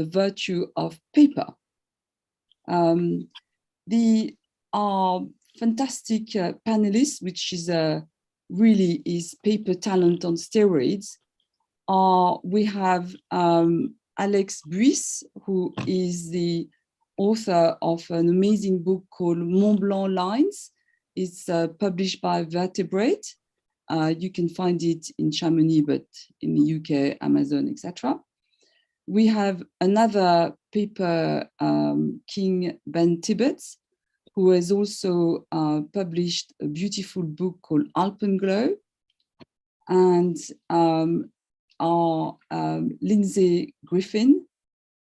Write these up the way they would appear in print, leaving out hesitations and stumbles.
the virtue of paper. Our fantastic panelists, which is really is paper talent on steroids. We have Alex Buisse, who is the author of an amazing book called Mont Blanc Lines. It's published by Vertebrate. You can find it in Chamonix, but in the UK, Amazon, etc. We have another paper king, Ben Tibbetts, who has also published a beautiful book called Alpine Club. And our Lindsay Griffin,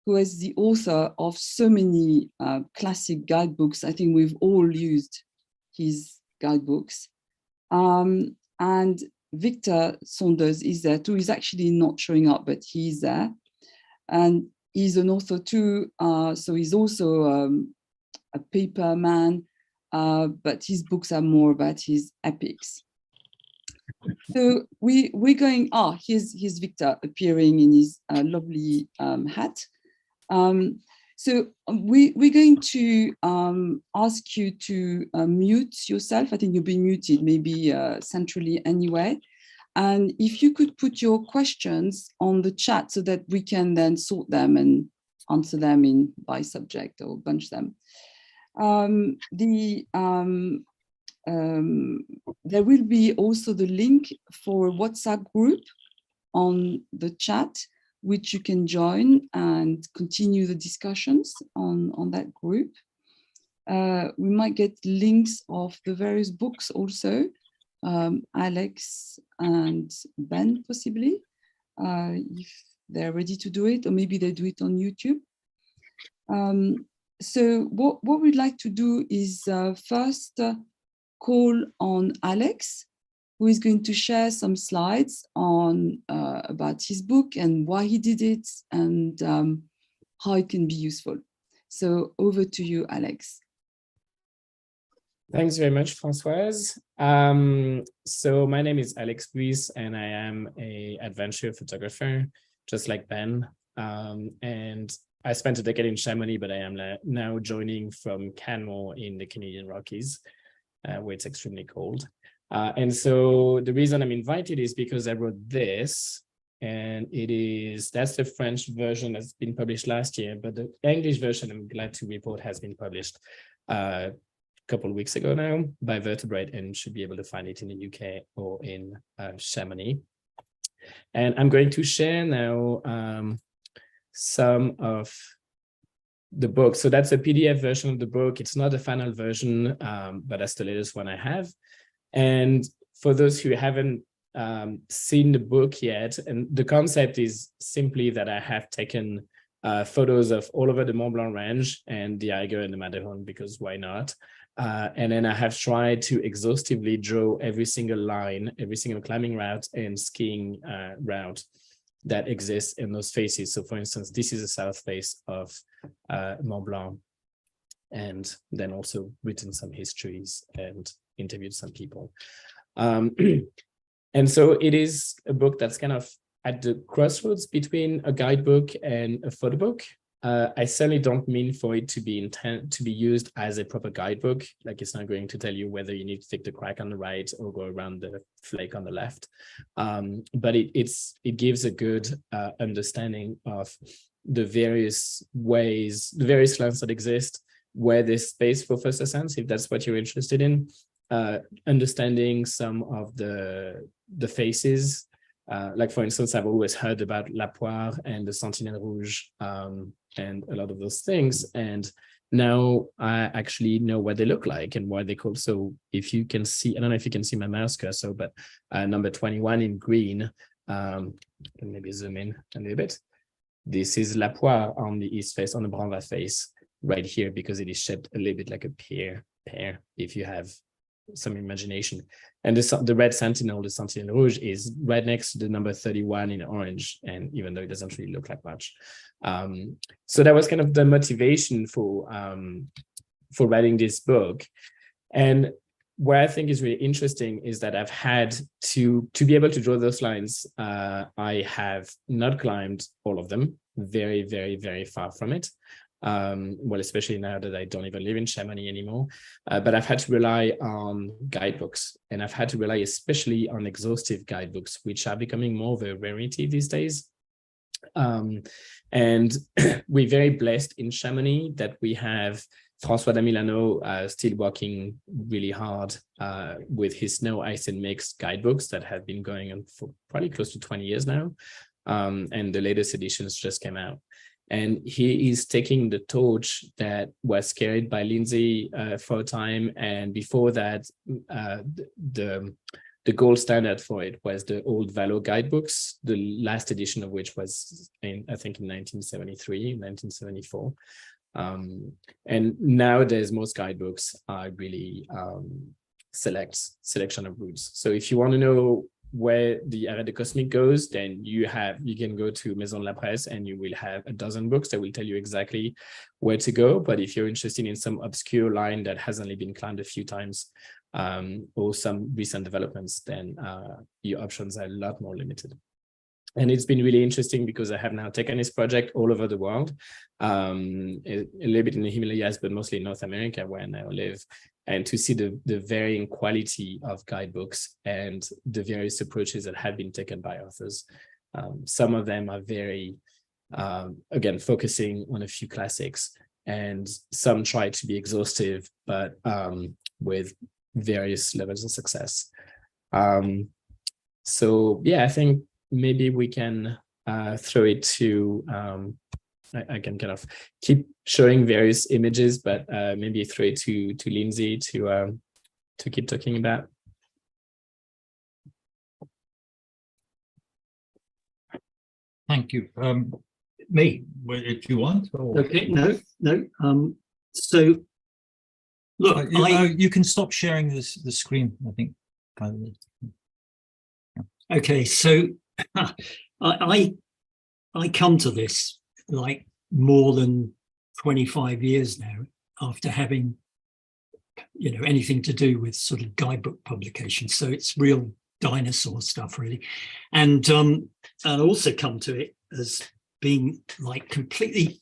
who is the author of so many classic guidebooks. I think we've all used his guidebooks. And Victor Saunders is there too. He's actually not showing up, but he's there. And he's an author too. So he's also a paper man, but his books are more about his epics. So we're going, here's Victor appearing in his lovely hat. So we're going to ask you to mute yourself. I think you've been muted, maybe centrally anyway. And if you could put your questions on the chat so that we can then sort them and answer them in by subject or bunch them. There will be also the link for a WhatsApp group on the chat, which you can join and continue the discussions on that group. We might get links of the various books also, Alex and Ben possibly, if they're ready to do it, or maybe they do it on YouTube. So what we'd like to do is first call on Alex, who is going to share some slides on about his book and why he did it and how it can be useful. So over to you, Alex. Thanks very much, Françoise. So my name is Alex Buisse, and I am an adventure photographer, just like Ben. And I spent a decade in Chamonix, but I am now joining from Canmore in the Canadian Rockies, where it's extremely cold. And so the reason I'm invited is because I wrote this, and that's the French version that's been published last year, but the English version, I'm glad to report, has been published a couple of weeks ago now by Vertebrate, and should be able to find it in the UK or in Chamonix. And I'm going to share now some of the book. So that's a PDF version of the book. It's not a final version, but that's the latest one I have. And for those who haven't seen the book yet, and the concept is simply that I have taken photos of all over the Mont Blanc range and the Eiger and the Matterhorn, because why not? And then I have tried to exhaustively draw every single line, every single climbing route and skiing route that exists in those faces. So for instance, this is the south face of Mont Blanc, and then also written some histories and interviewed some people. And so it is a book that's kind of at the crossroads between a guidebook and a photo book. I certainly don't mean for it to be used as a proper guidebook. Like, it's not going to tell you whether you need to take the crack on the right or go around the flake on the left. But it gives a good understanding of the various ways, the various lands that exist, where there's space for first ascents, if that's what you're interested in. Understanding some of the faces. Like, for instance, I've always heard about La Poire and the Sentinelle Rouge, and a lot of those things. And now I actually know what they look like and why they're called. So if you can see, I don't know if you can see my mouse cursor, but number 21 in green, maybe zoom in a little bit. This is La Poire on the east face, on the Branva face right here, because it is shaped a little bit like a pear, if you have some imagination. And the red sentinel, the Sentinelle Rouge, is right next to the number 31 in orange, and even though it doesn't really look like much. So that was kind of the motivation for writing this book. And where I think is really interesting is that I've had to be able to draw those lines. I have not climbed all of them, very, very, very far from it. Well, especially now that I don't even live in Chamonix anymore, but I've had to rely on guidebooks, and I've had to rely especially on exhaustive guidebooks, which are becoming more of a rarity these days. And we're very blessed in Chamonix that we have François Damilano still working really hard with his snow, ice, and mixed guidebooks that have been going on for probably close to 20 years now. And the latest editions just came out. And he is taking the torch that was carried by Lindsay for a time. And before that, the gold standard for it was the old Valo guidebooks, the last edition of which was, I think, in 1973, 1974. And nowadays, most guidebooks are really selection of routes. So if you want to know where the Arrêt de Cosmic goes, then you can go to Maison de la Presse and you will have a dozen books that will tell you exactly where to go. But if you're interested in some obscure line that has only been climbed a few times, or some recent developments, then your options are a lot more limited. And it's been really interesting because I have now taken this project all over the world, a little bit in the Himalayas, but mostly in North America, where I now live, and to see the varying quality of guidebooks and the various approaches that have been taken by authors. Some of them are very, again, focusing on a few classics, and some try to be exhaustive, but with various levels of success. So yeah, I think maybe we can throw it to, I can kind of keep showing various images, but maybe throw it to Lindsay to keep talking about. Thank you. Me, if you want. Or... Okay, no. So, look, you can stop sharing the screen, I think. Okay, so I come to this like more than 25 years now after having, anything to do with sort of guidebook publication. So it's real dinosaur stuff, really. And I also come to it as being like completely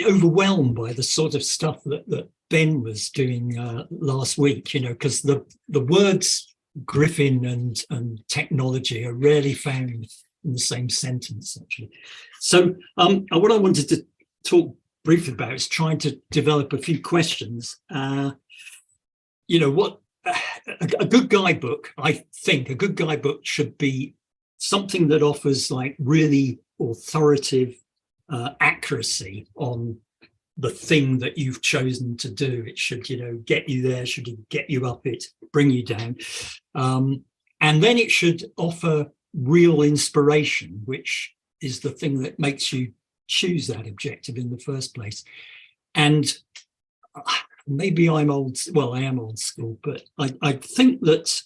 overwhelmed by the sort of stuff that Ben was doing last week, because the words Griffin and technology are rarely found in the same sentence, actually. So what I wanted to talk briefly about is trying to develop a few questions. What a good guidebook, I think a good guidebook should be something that offers like really authoritative accuracy on the thing that you've chosen to do. It should, get you there, should get you up it, bring you down. And then it should offer real inspiration, which is the thing that makes you choose that objective in the first place. And maybe I am old school, but I think that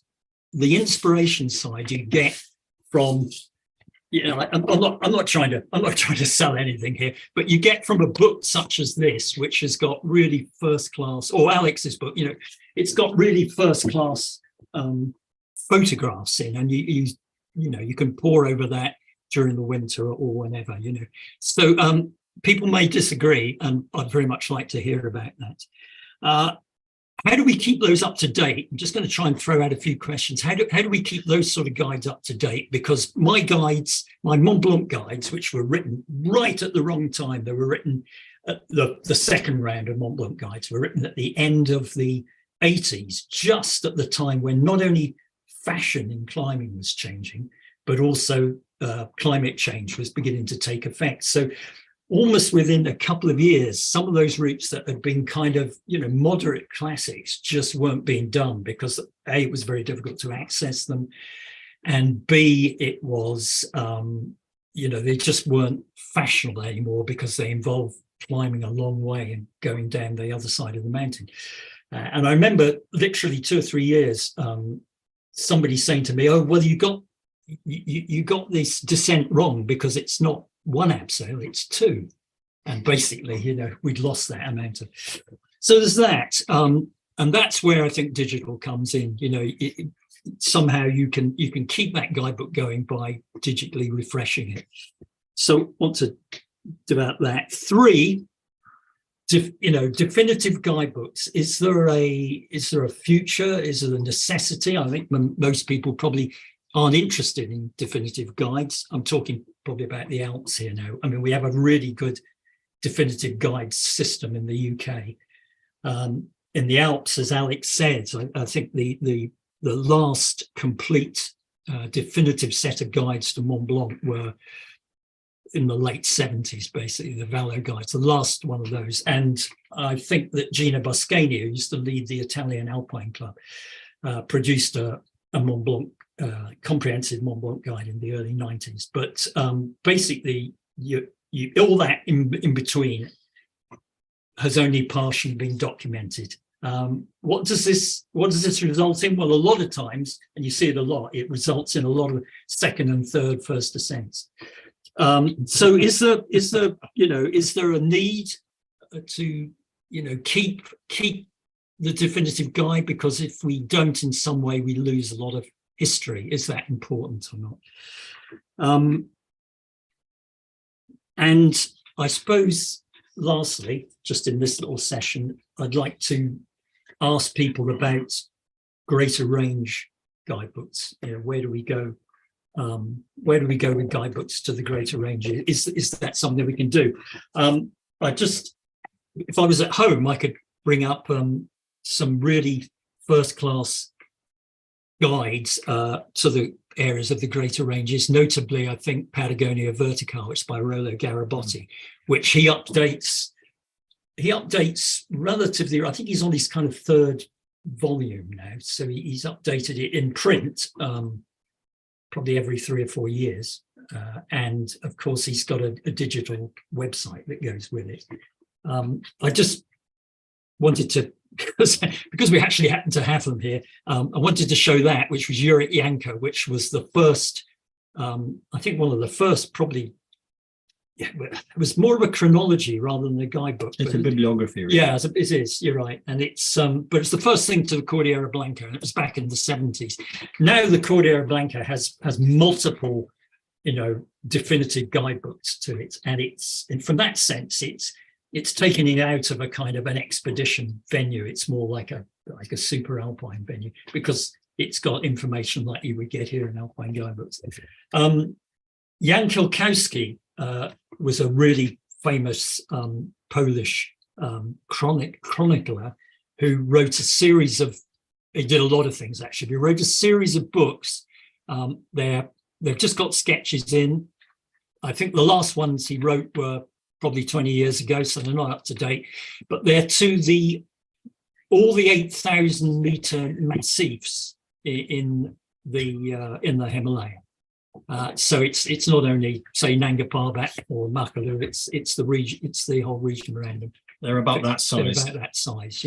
the inspiration side you get from, I'm not trying to sell anything here, but you get from a book such as this, which has got really first class, or Alex's book, it's got really first class photographs in, and you can pore over that during the winter or whenever, So people may disagree, and I'd very much like to hear about that. How do we keep those up to date? I'm just going to try and throw out a few questions. How do we keep those sort of guides up to date? Because my guides, my Mont Blanc guides, which were written right at the wrong time, they were written at the second round of Mont Blanc guides, were written at the end of the 80s, just at the time when not only fashion in climbing was changing, but also climate change was beginning to take effect. So almost within a couple of years, some of those routes that had been kind of, moderate classics just weren't being done because A, it was very difficult to access them, and B, it was, they just weren't fashionable anymore because they involved climbing a long way and going down the other side of the mountain. And I remember literally 2 or 3 years, somebody saying to me, "Oh, well, you got this descent wrong because it's not one abseil, it's 2." And basically, we'd lost that amount of. So there's that. and that's where I think digital comes in. Somehow you can keep that guidebook going by digitally refreshing it. So want to do about that. 3, definitive guidebooks. Is there a future? Is there a necessity? I think most people probably aren't interested in definitive guides. I'm talking probably about the Alps here now. I mean, we have a really good definitive guide system in the UK. In the Alps, as Alex said, I think the last complete definitive set of guides to Mont Blanc were in the late 70s, basically, the Valo guides, the last one of those. And I think that Gino Boschini, who used to lead the Italian Alpine Club, produced a Mont Blanc, comprehensive Mont Blanc guide in the early 90s. But basically, you all that in between has only partially been documented. What does this result in? Well, a lot of times, and you see it a lot, it results in a lot of second and third first ascents. So is there a need to keep the definitive guide? Because if we don't, in some way, we lose a lot of history. Is that important or not? And I suppose, lastly, just in this little session, I'd like to ask people about greater range guidebooks. Where do we go? Where do we go with guidebooks to the greater range? Is that something we can do? If I was at home, I could bring up some really first-class guides to the areas of the greater ranges, notably, I think, Patagonia Vertical, which is by Rollo Garibotti, which he updates relatively. I think he's on his kind of 3rd volume now, so he's updated it in print probably every 3 or 4 years, and of course he's got a digital website that goes with it. I just wanted to, because we actually happen to have them here, I wanted to show that, which was Jurek Janko, which was the first, I think one of the first, probably. Yeah, it was more of a chronology rather than a guidebook. It's a bibliography, really. Yeah, it is. You're right, and it's but it's the first thing to the Cordillera Blanca, and it was back in the 70s. Now the Cordillera Blanca has multiple, definitive guidebooks to it, and from that sense, it's taking it out of a kind of an expedition venue. It's more like a super alpine venue, because it's got information like you would get here in Alpine guidebooks. Jan Kilkowski was a really famous Polish chronicler who wrote a series of, he did a lot of things actually, he wrote a series of books. They've just got sketches in. I think the last ones he wrote were probably 20 years ago, so they're not up to date, but they're to all the 8,000 meter massifs in the Himalaya. So it's not only, say, Nanga Parbat or Makalu, it's the region, it's the whole region around them. They're about that size. They're about that size,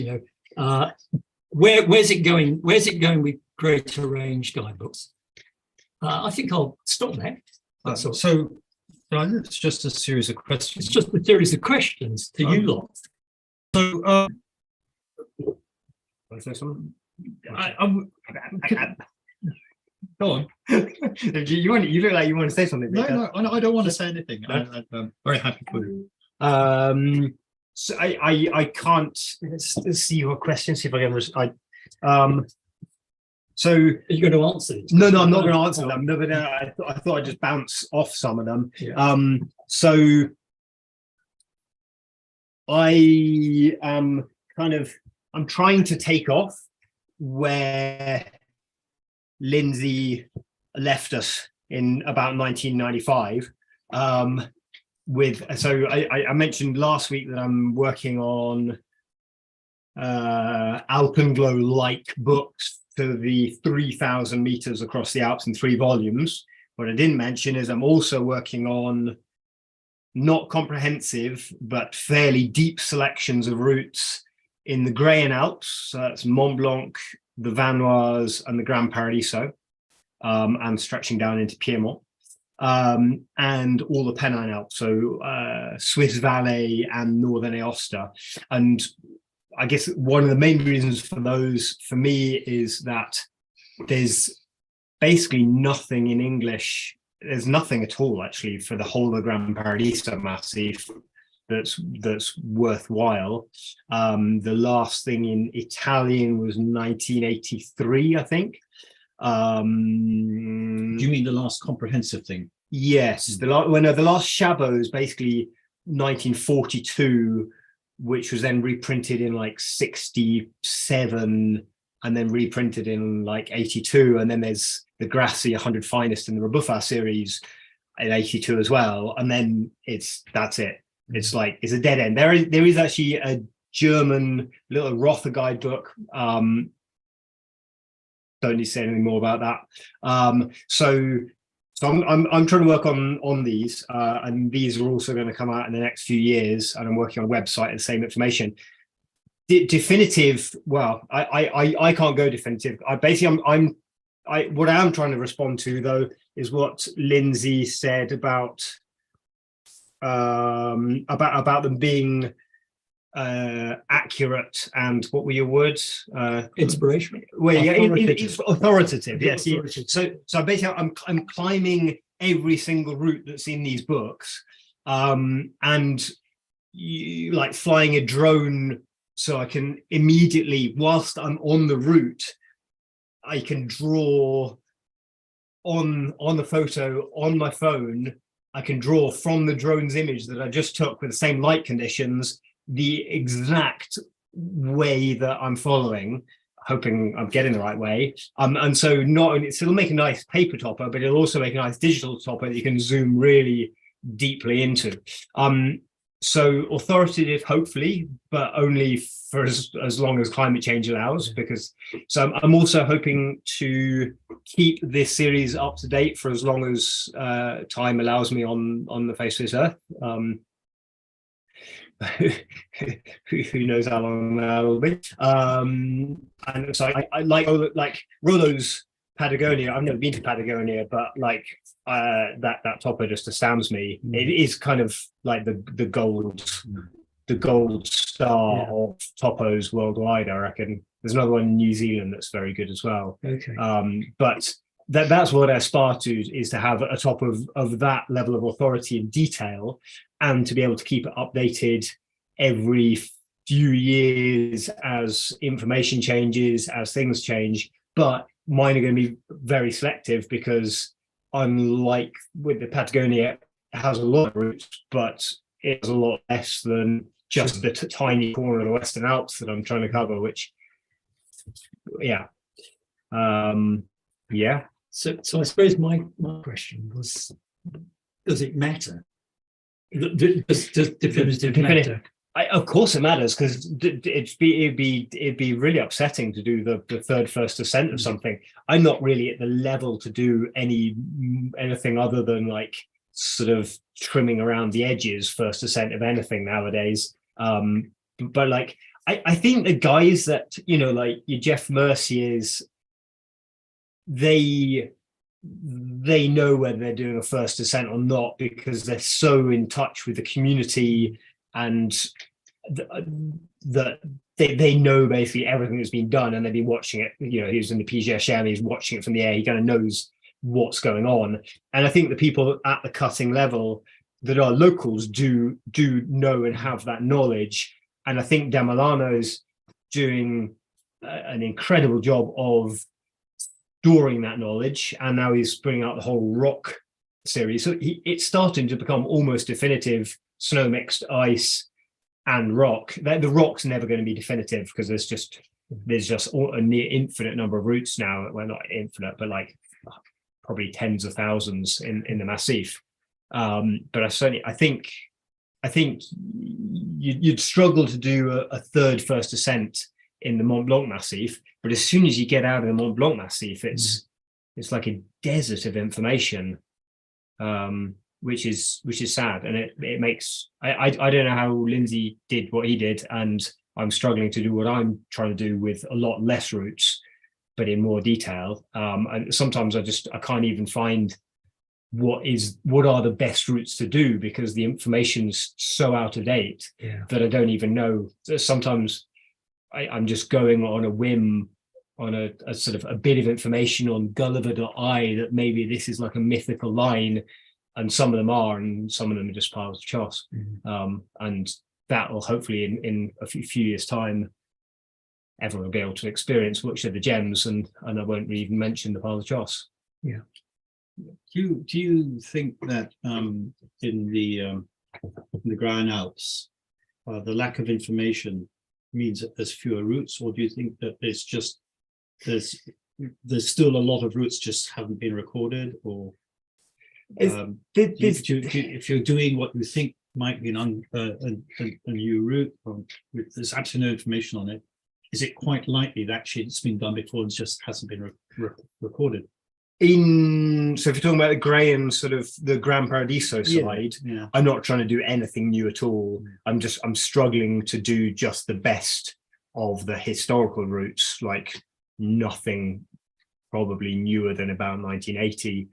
Where's it going? Where's it going with greater range guidebooks? I think I'll stop there. So it's just a series of questions. It's just a series of questions to you lot. So, Want to say something? Go on. You look like you want to say something. No, I don't want to say anything. I'm very happy for you. So I can't see your question. See if I can. So are you going to answer it? No, I'm not going to answer them. No, but I thought I'd just bounce off some of them. Yeah. So I am I'm trying to take off where Lindsay left us in about 1995. I mentioned last week that I'm working on Alpenglow-like books for the 3,000 meters across the Alps in 3 volumes. What I didn't mention is I'm also working on not comprehensive, but fairly deep selections of routes in the Grayan Alps. So that's Mont Blanc, the Vanoise, and the Gran Paradiso, and stretching down into Piedmont, and all the Pennine Alps, so Swiss Valley and Northern Aosta. And I guess one of the main reasons for those for me is that there's basically nothing in English. There's nothing at all actually for the whole of the Gran Paradiso Massif that's worthwhile. The last thing in Italian was 1983, I think. Do you mean the last comprehensive thing? Yes, the last Chabot is basically 1942, which was then reprinted in like 67 and then reprinted in like 82, and then there's the Grassi 100 Finest and the Rebuffat series in 82 as well, and then that's it. It's like it's a dead end. There is actually a German little Rother guidebook. Don't need to say anything more about that. So I'm trying to work on these, and these are also going to come out in the next few years. And I'm working on a website and the same information. Definitive. Well, I can't go definitive. What I am trying to respond to though is what Lindsay said about them being accurate and what were your words? Inspirational. Well, yeah, Authoritative. it's authoritative. Yes. Authoritative. So basically, I'm climbing every single route that's in these books, and like flying a drone, so I can immediately, whilst I'm on the route, I can draw on the photo on my phone. I can draw from the drone's image that I just took with the same light conditions the exact way that I'm following, hoping I'm getting the right way. And so not only it'll make a nice paper topper, but it'll also make a nice digital topper that you can zoom really deeply into. So authoritative, hopefully, but only for as long as climate change allows, because so I'm also hoping to keep this series up to date for as long as time allows me on the face of this earth. Who knows how long that'll be. And so I like Rollo's Patagonia. I've never been to Patagonia, but like that topper just astounds me. It is kind of like the gold star of toppos worldwide, I reckon. There's another one in New Zealand that's very good as well. Okay. But that's what I aspire to, is to have a top of that level of authority and detail, and to be able to keep it updated every few years as information changes, as things change. But mine are going to be very selective, because unlike with the Patagonia, it has a lot of routes, but it has a lot less than just the tiny corner of the Western Alps that I'm trying to cover, which, yeah. So I suppose my question was, does it matter? Does definitive matter? Of course it matters, because it'd be really upsetting to do the third first ascent of something. I'm not really at the level to do anything other than like sort of trimming around the edges first ascent of anything nowadays. But like I think the guys that, you know, like your Jeff Merciers, they know whether they're doing a first ascent or not, because they're so in touch with the community, and that they know basically everything that's been done, and they've been watching it. You know, he was in the PGHM, he's watching it from the air, he kind of knows what's going on. And I think the people at the cutting level that are locals do know and have that knowledge. And I think Damilano's doing an incredible job of storing that knowledge, and now he's bringing out the whole rock series. So it's starting to become almost definitive, snow mixed ice and rock. The rock's never going to be definitive, because there's just a near infinite number of routes now. Well, not infinite, but like probably tens of thousands in the Massif. But I think you'd struggle to do a third first ascent in the Mont Blanc Massif, but as soon as you get out of the Mont Blanc Massif, it's like a desert of information, which is sad, and it makes I don't know how Lindsay did what he did, and I'm struggling to do what I'm trying to do with a lot less routes, but in more detail. And sometimes I can't even find what are the best routes to do, because the information's so out of date that I don't even know. Sometimes I'm just going on a whim on a sort of a bit of information on Gulliver.I that maybe this is like a mythical line, and some of them are, and some of them are just piles of choss. And that will hopefully in a few years' time, everyone will be able to experience which are the gems, and I won't even mention the piles of choss. Yeah. Do you think that in the Grand Alps, the lack of information means that there's fewer routes, or do you think that it's just there's still a lot of routes just haven't been recorded, or if you're doing what you think might be a new route with there's absolutely no information on it, is it quite likely that actually it's been done before and just hasn't been recorded? So if you're talking about the Graham sort of the Gran Paradiso side, yeah. I'm not trying to do anything new at all. I'm struggling to do just the best of the historical routes, like nothing probably newer than about 1980.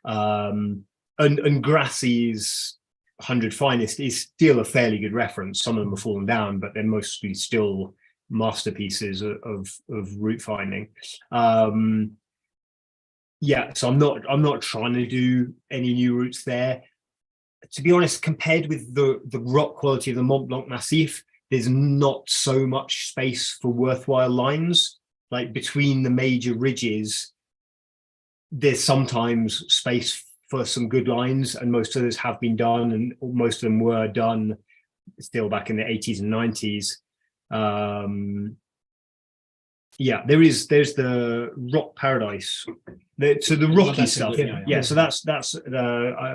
And Grassie's 100 Finest is still a fairly good reference. Some of them have fallen down, but they're mostly still masterpieces of route finding. Yeah, so I'm not trying to do any new routes there. To be honest, compared with the rock quality of the Mont Blanc Massif, there's not so much space for worthwhile lines. Like between the major ridges, there's sometimes space for some good lines, and most of those have been done, and most of them were done still back in the 80s and 90s. Yeah, there's the Rock Paradise. So the rocky stuff. Yeah, so that's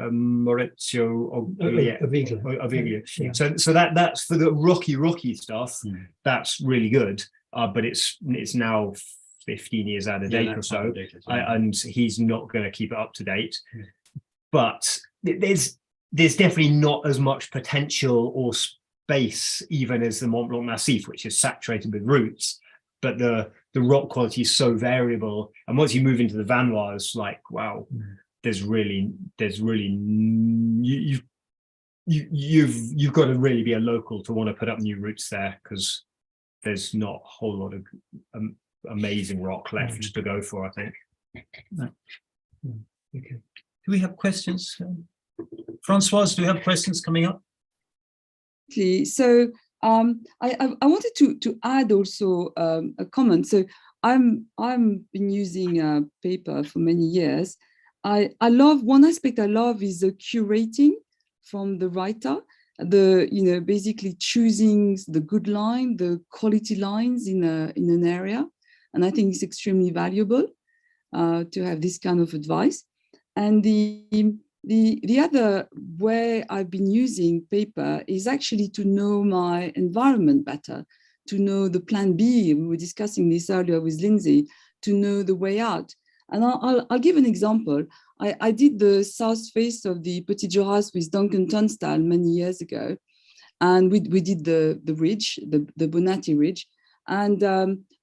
Maurizio Aviglia. Yeah. So that's for the rocky stuff. That's really good. But it's now 15 years out of date or so, and he's not going to keep it up to date. But there's definitely not as much potential or space even as the Mont Blanc Massif, which is saturated with routes. But the rock quality is so variable, and once you move into the Vanois, it's like, wow, there's really you've got to really be a local to want to put up new routes there, because there's not a whole lot of amazing rock left to go for, I think. Okay. Do we have questions? Françoise, do we have questions coming up? So I wanted to add also a comment. So I'm been using paper for many years. I love, one aspect I love is the curating from the writer, basically choosing the good line, the quality lines in an area, and I think it's extremely valuable to have this kind of advice. And the other way I've been using paper is actually to know my environment better, to know the plan B. We were discussing this earlier with Lindsay, to know the way out. And I'll give an example. I did the south face of the Petit Juras with Duncan Tunstall many years ago. And we did the ridge, the Bonatti Ridge. And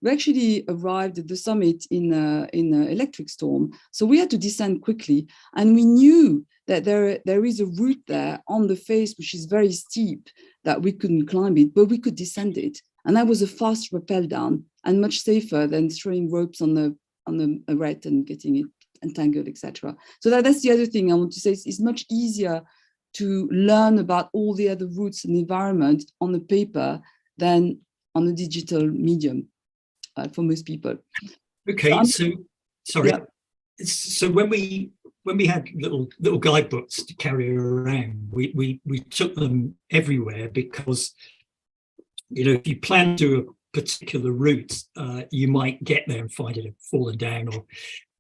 we actually arrived at the summit in an electric storm. So we had to descend quickly. And we knew that there is a route there on the face, which is very steep, that we couldn't climb it, but we could descend it. And that was a fast rappel down and much safer than throwing ropes on the arête and getting it entangled, etc. So that's the other thing I want to say. It's much easier to learn about all the other routes and environment on the paper than on a digital medium for most people. Okay, so sorry. Yeah. So when we had little guidebooks to carry around, we took them everywhere, because if you plan to do a particular route, you might get there and find it had fallen down, or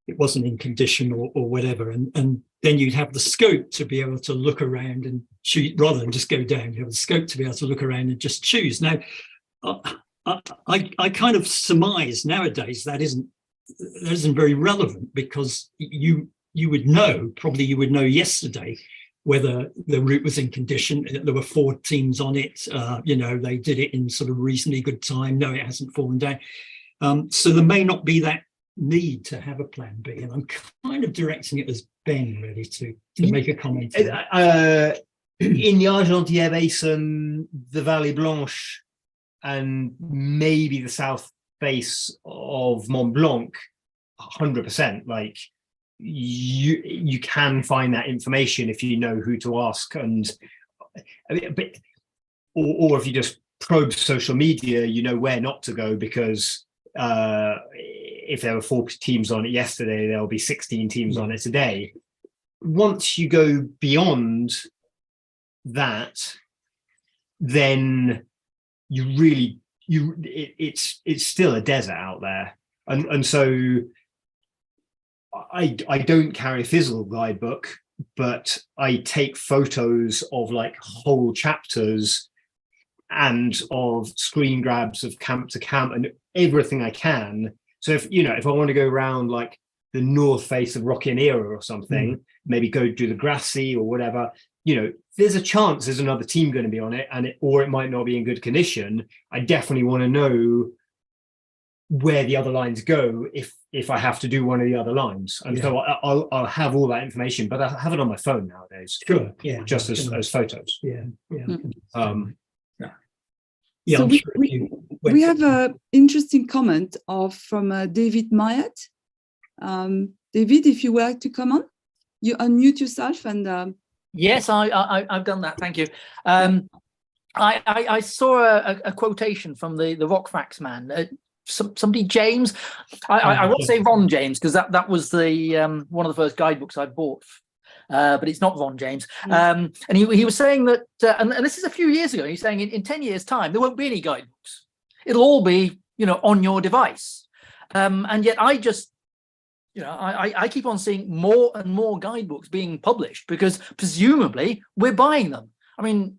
it wasn't in condition, or whatever, and then you'd have the scope to be able to look around and choose, rather than just go down. You have the scope to be able to look around and just choose. Now, I kind of surmise nowadays that isn't very relevant, because you would know yesterday whether the route was in condition. There were 4 teams on it. They did it in sort of reasonably good time. No, it hasn't fallen down. So there may not be that need to have a plan B. And I'm kind of directing it as Ben really to make a comment. In the Argentière Basin, the Vallée Blanche, and maybe the south face of Mont Blanc, 100%. Like you can find that information if you know who to ask, and or if you just probe social media, you know where not to go, because if there were 4 teams on it yesterday, there'll be 16 teams on it today. Once you go beyond that, then it's still a desert out there, and so I don't carry a physical guidebook, but I take photos of like whole chapters and of screen grabs of camp to camp and everything I can. So if I want to go around like the north face of Rocky and Era or something, maybe go do the Grassy or whatever, there's a chance there's another team going to be on it, or it might not be in good condition. I definitely want to know where the other lines go if I have to do one of the other lines, and so I'll have all that information, but I have it on my phone nowadays. Sure, yeah, just as photos. So we have an interesting comment from David Mayat. David, if you would like to come on, you unmute yourself and. Yes, I've done that. Thank you. I saw a quotation from the Rockfax man. Somebody, James. I won't say Ron James, because that was the one of the first guidebooks I bought. But it's not Ron James. And he was saying that, and this is a few years ago, he's saying in 10 years' time, there won't be any guidebooks. It'll all be, on your device. And yet I just, I keep on seeing more and more guidebooks being published, because presumably we're buying them. I mean,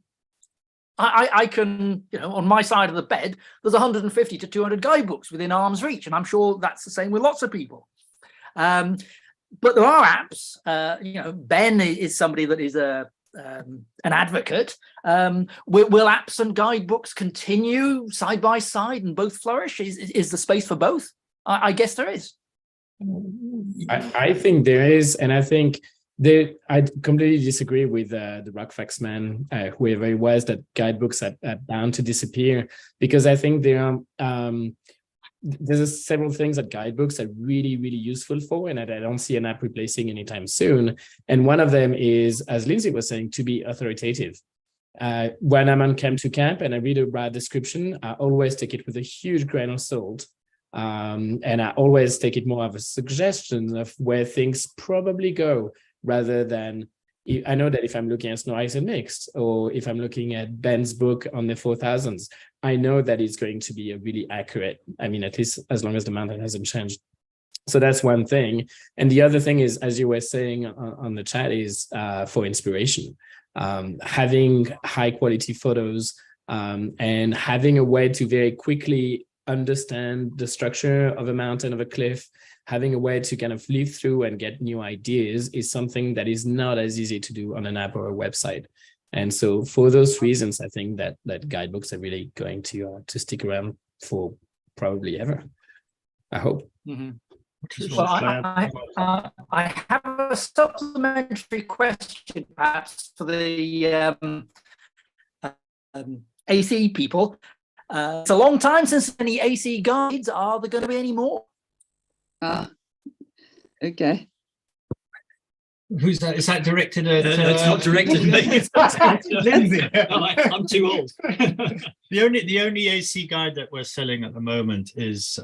I can, on my side of the bed, there's 150 to 200 guidebooks within arm's reach. And I'm sure that's the same with lots of people. But there are apps. Ben is somebody that is an advocate. Will apps and guidebooks continue side by side and both flourish? Is the space for both? I guess there is. I think there is, and I think I completely disagree with the Rockfax man, whoever it was, that guidebooks are bound to disappear, because I think there are there's several things that guidebooks are really, really useful for, and that I don't see an app replacing anytime soon. And one of them is, as Lindsay was saying, to be authoritative. When I'm on camp to camp and I read a ride description, I always take it with a huge grain of salt. And I always take it more of a suggestion of where things probably go, rather than, I know that if I'm looking at Snow Ice and Mixed, or if I'm looking at Ben's book on the 4000s, I know that it's going to be a really accurate, at least as long as the mountain hasn't changed. So that's one thing. And the other thing is, as you were saying on the chat, is for inspiration. Having high quality photos and having a way to very quickly understand the structure of a mountain, of a cliff, having a way to kind of live through and get new ideas is something that is not as easy to do on an app or a website. And so for those reasons, I think that guidebooks are really going to stick around for probably ever, I hope. Mm-hmm. Well, I have a supplementary question, perhaps, for the AC people. It's a long time since any AC guides. Are there going to be any more? Okay. Who's that? Is that directed at? It's not directed at me. Lindsay. I'm too old. The only AC guide that we're selling at the moment is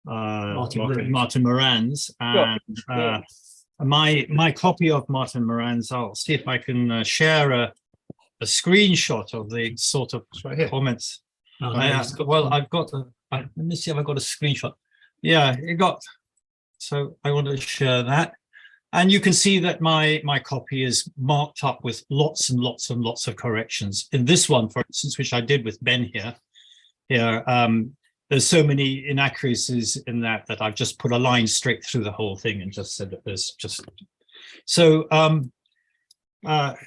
Martin Moran's, and my copy of Martin Moran's. I'll see if I can share a screenshot of the sort of comments. I've got. Let me see if I've got a screenshot. Yeah, so I want to share that. And you can see that my copy is marked up with lots and lots and lots of corrections. In this one, for instance, which I did with Ben here, there's so many inaccuracies in that I've just put a line straight through the whole thing and just said that there's just so. Where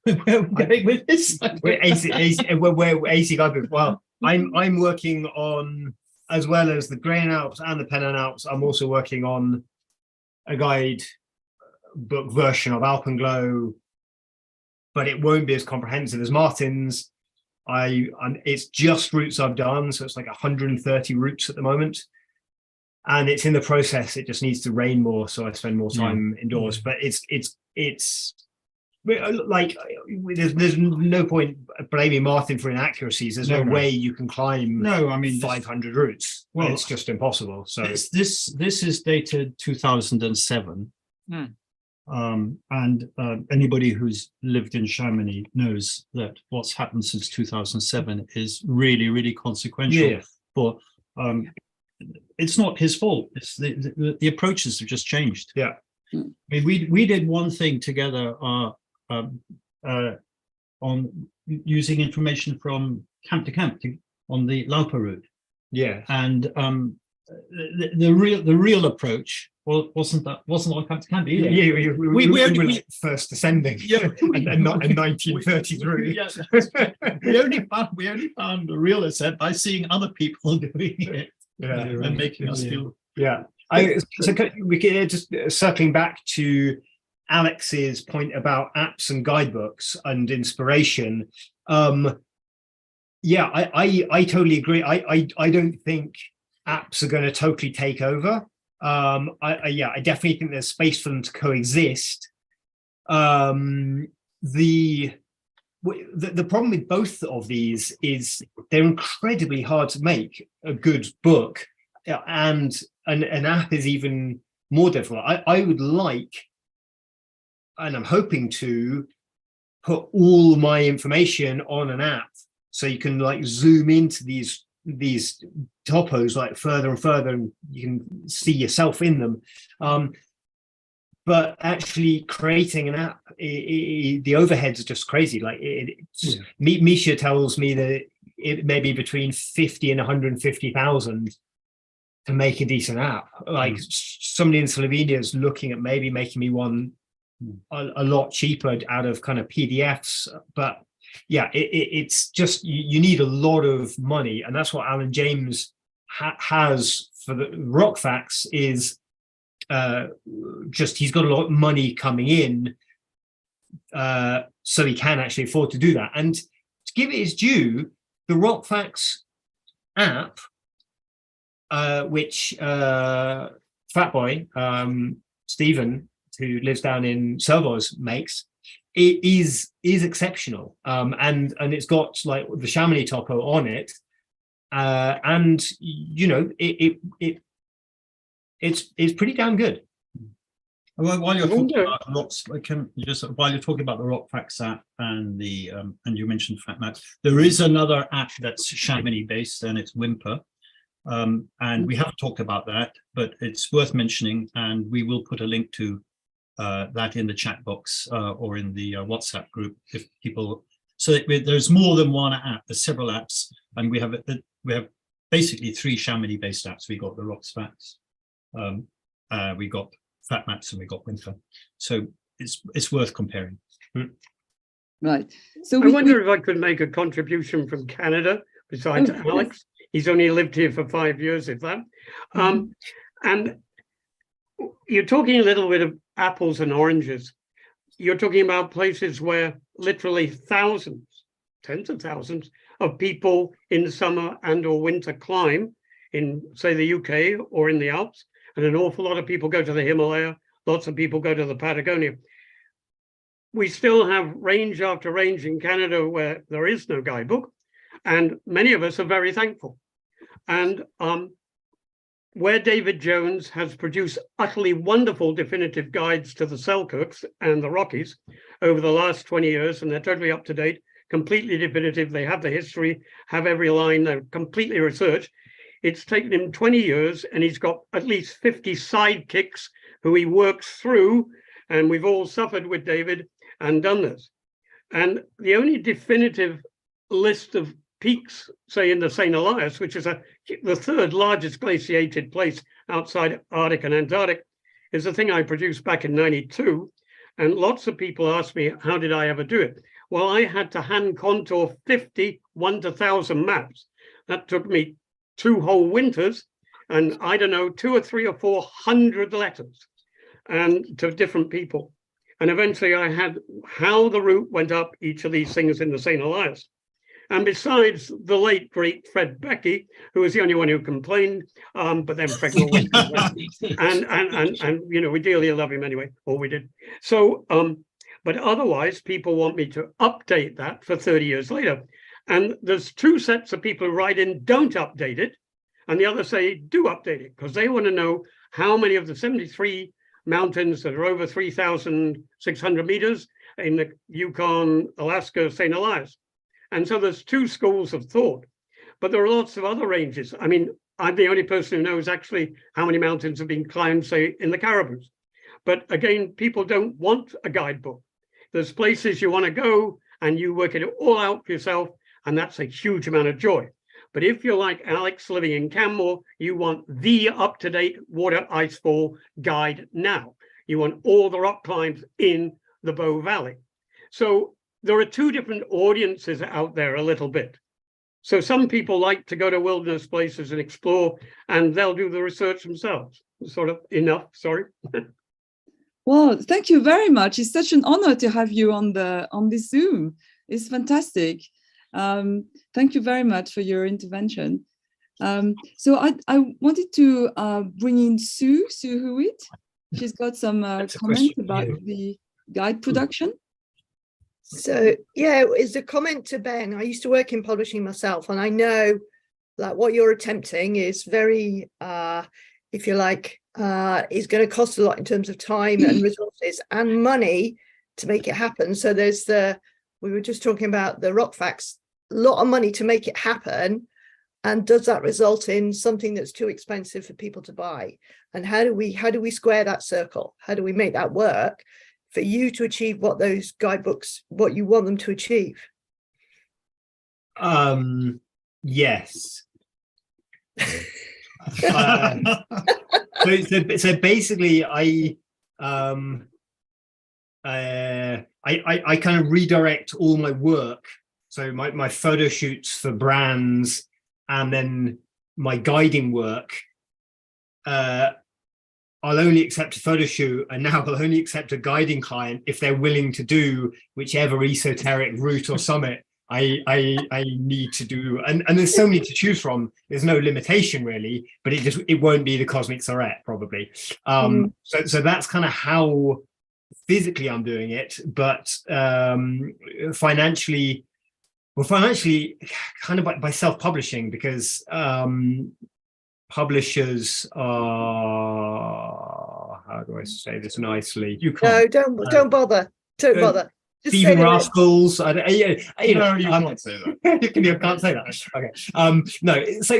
are we going with this? We're AC guidebook. Well, I'm working on, as well as the Grain Alps and the Pennine Alps, I'm also working on a guide book version of Alpine Club, but it won't be as comprehensive as Martin's. It's just routes I've done, so it's like 130 routes at the moment, and it's in the process. It just needs to rain more, so I spend more time indoors. But it's like there's no point blaming Martin for inaccuracies. There's no way you can climb 500 routes. Well, it's just impossible. So this is dated 2007. And anybody who's lived in Chamonix knows that what's happened since 2007 is really, really consequential. But it's not his fault. It's the approaches have just changed. Yeah, I mean, we did one thing together on using information from camp to camp on the Laupa route. Yeah, and the real approach wasn't on camp to camp either. Yeah, we were like first ascending. Yeah, and not in 1933. we only found the real ascent by seeing other people doing it. Yeah, and making us feel. Yeah, so we can just circling back to Alex's point about apps and guidebooks and inspiration. Yeah, I totally agree. I don't think apps are going to totally take over. I definitely think there's space for them to coexist. The problem with both of these is they're incredibly hard to make a good book, and an app is even more difficult. I would like, and I'm hoping to, put all my information on an app so you can like zoom into these topos like further and further, and you can see yourself in them. But actually creating an app, the overheads are just crazy. Like Misha tells me that it may be between 50 and 150,000 to make a decent app. Like somebody in Slovenia is looking at maybe making me one a lot cheaper out of kind of PDFs, but yeah, it's just you need a lot of money, and that's what Alan James has for the Rock Facts is just he's got a lot of money coming in, so he can actually afford to do that. And to give it his due, the Rock Facts app, which Fatboy Stephen, who lives down in Servoz, makes, it is exceptional, and it's got like the Chamonix topo on it, and you know it's pretty damn good. Well, while you're talking about rocks, while you're talking about the Rock Facts app and the and you mentioned FatMaps, there is another app that's Chamonix based, and it's Whimper. And we haven't talked about that, but it's worth mentioning, and we will put a link to that in the chat box or in the WhatsApp group if people. So there's more than one app. There's several apps, and we have basically 3 Chamonix-based apps. We got the Rock Facts, we got FatMaps, and we got Whimper. So it's worth comparing. Right. So I wonder if I could make a contribution from Canada besides Alex. He's only lived here for 5 years, if that. And you're talking a little bit of apples and oranges. You're talking about places where literally thousands, tens of thousands of people in summer and or winter climb in, say, the UK or in the Alps. And an awful lot of people go to the Himalaya. Lots of people go to the Patagonia. We still have range after range in Canada where there is no guidebook. And many of us are very thankful. And where David Jones has produced utterly wonderful definitive guides to the Selkirks and the Rockies over the last 20 years, and they're totally up to date, completely definitive. They have the history, have every line, they're completely researched. It's taken him 20 years, and he's got at least 50 sidekicks who he works through, and we've all suffered with David and done this. And the only definitive list of peaks, say in the St. Elias, which is the third largest glaciated place outside Arctic and Antarctic, is the thing I produced back in '92. And lots of people ask me, how did I ever do it? Well, I had to hand contour 50 1-to-1,000 maps. That took me 2 whole winters, and I don't know, 200 or 300 or 400 letters and to different people. And eventually I had how the route went up each of these things in the St. Elias. And besides the late, great Fred Becky, who was the only one who complained, but then Fred always complained. And you know, we dearly love him anyway, or we did. So, but otherwise, people want me to update that for 30 years later. And there's two sets of people who write in, don't update it, and the others say, do update it, because they want to know how many of the 73 mountains that are over 3,600 meters in the Yukon, Alaska, St. Elias. And so there's two schools of thought, but there are lots of other ranges. I mean, I'm the only person who knows actually how many mountains have been climbed, say, in the Caribous. But again, people don't want a guidebook. There's places you want to go and you work it all out for yourself, and that's a huge amount of joy. But if you're like Alex living in Canmore, you want the up-to-date water icefall guide now. You want all the rock climbs in the Bow Valley. So there are two different audiences out there a little bit. So some people like to go to wilderness places and explore, and they'll do the research themselves. Sort of enough, sorry. Well, thank you very much. It's such an honor to have you on this Zoom. It's fantastic. Thank you very much for your intervention. So I wanted to bring in Sue Hewitt. She's got some comments about the guide production. So yeah, it's a comment to Ben. I used to work in publishing myself, and I know that what you're attempting is very, if you like, is going to cost a lot in terms of time and resources and money to make it happen. So there's we were just talking about the rock facts, a lot of money to make it happen. And does that result in something that's too expensive for people to buy? And how do we square that circle? How do we make that work for you to achieve what those guidebooks, what you want them to achieve? Yes. So basically, I kind of redirect all my work. So my photo shoots for brands and then my guiding work. I'll only accept a photo shoot, and now I'll only accept a guiding client if they're willing to do whichever esoteric route or summit I need to do. And there's so many to choose from. There's no limitation really, but it won't be the Cosmic Sorette probably. So that's kind of how physically I'm doing it, but financially kind of by self-publishing, because publishers are, how do I say this nicely? You can't. No, don't bother. Don't bother. Just thieving rascals. You can't say that. You can't say that. Okay. No. So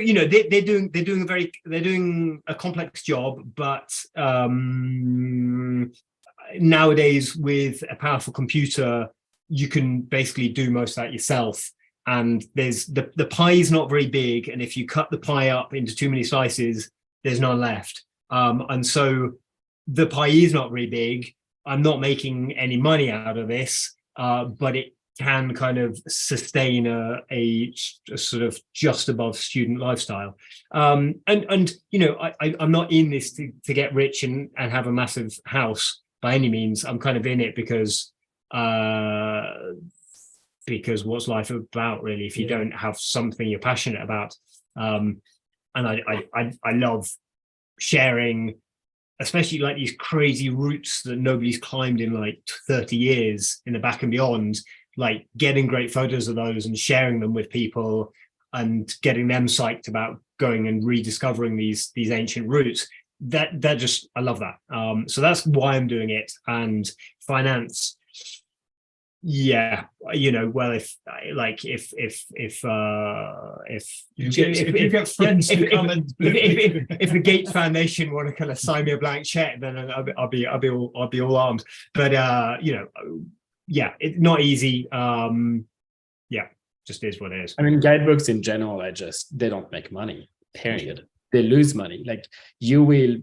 they're doing a complex job, but nowadays with a powerful computer, you can basically do most of that yourself. And there's the pie is not very big, and if you cut the pie up into too many slices, there's none left. And so the pie is not very big. I'm not making any money out of this, but it can kind of sustain a sort of just above student lifestyle. And I'm not in this to get rich and have a massive house by any means. I'm kind of in it because what's life about really if you don't have something you're passionate about. And I love sharing, especially like these crazy routes that nobody's climbed in like 30 years in the back and beyond, like getting great photos of those and sharing them with people and getting them psyched about going and rediscovering these ancient routes. That just, I love that. So that's why I'm doing it. And finance, yeah, well, if the Gates Foundation want to kind of sign me a blank check, then I'll be all armed. But it's not easy. Just is what it is. I mean, guidebooks in general they don't make money. Period. They lose money. Like you will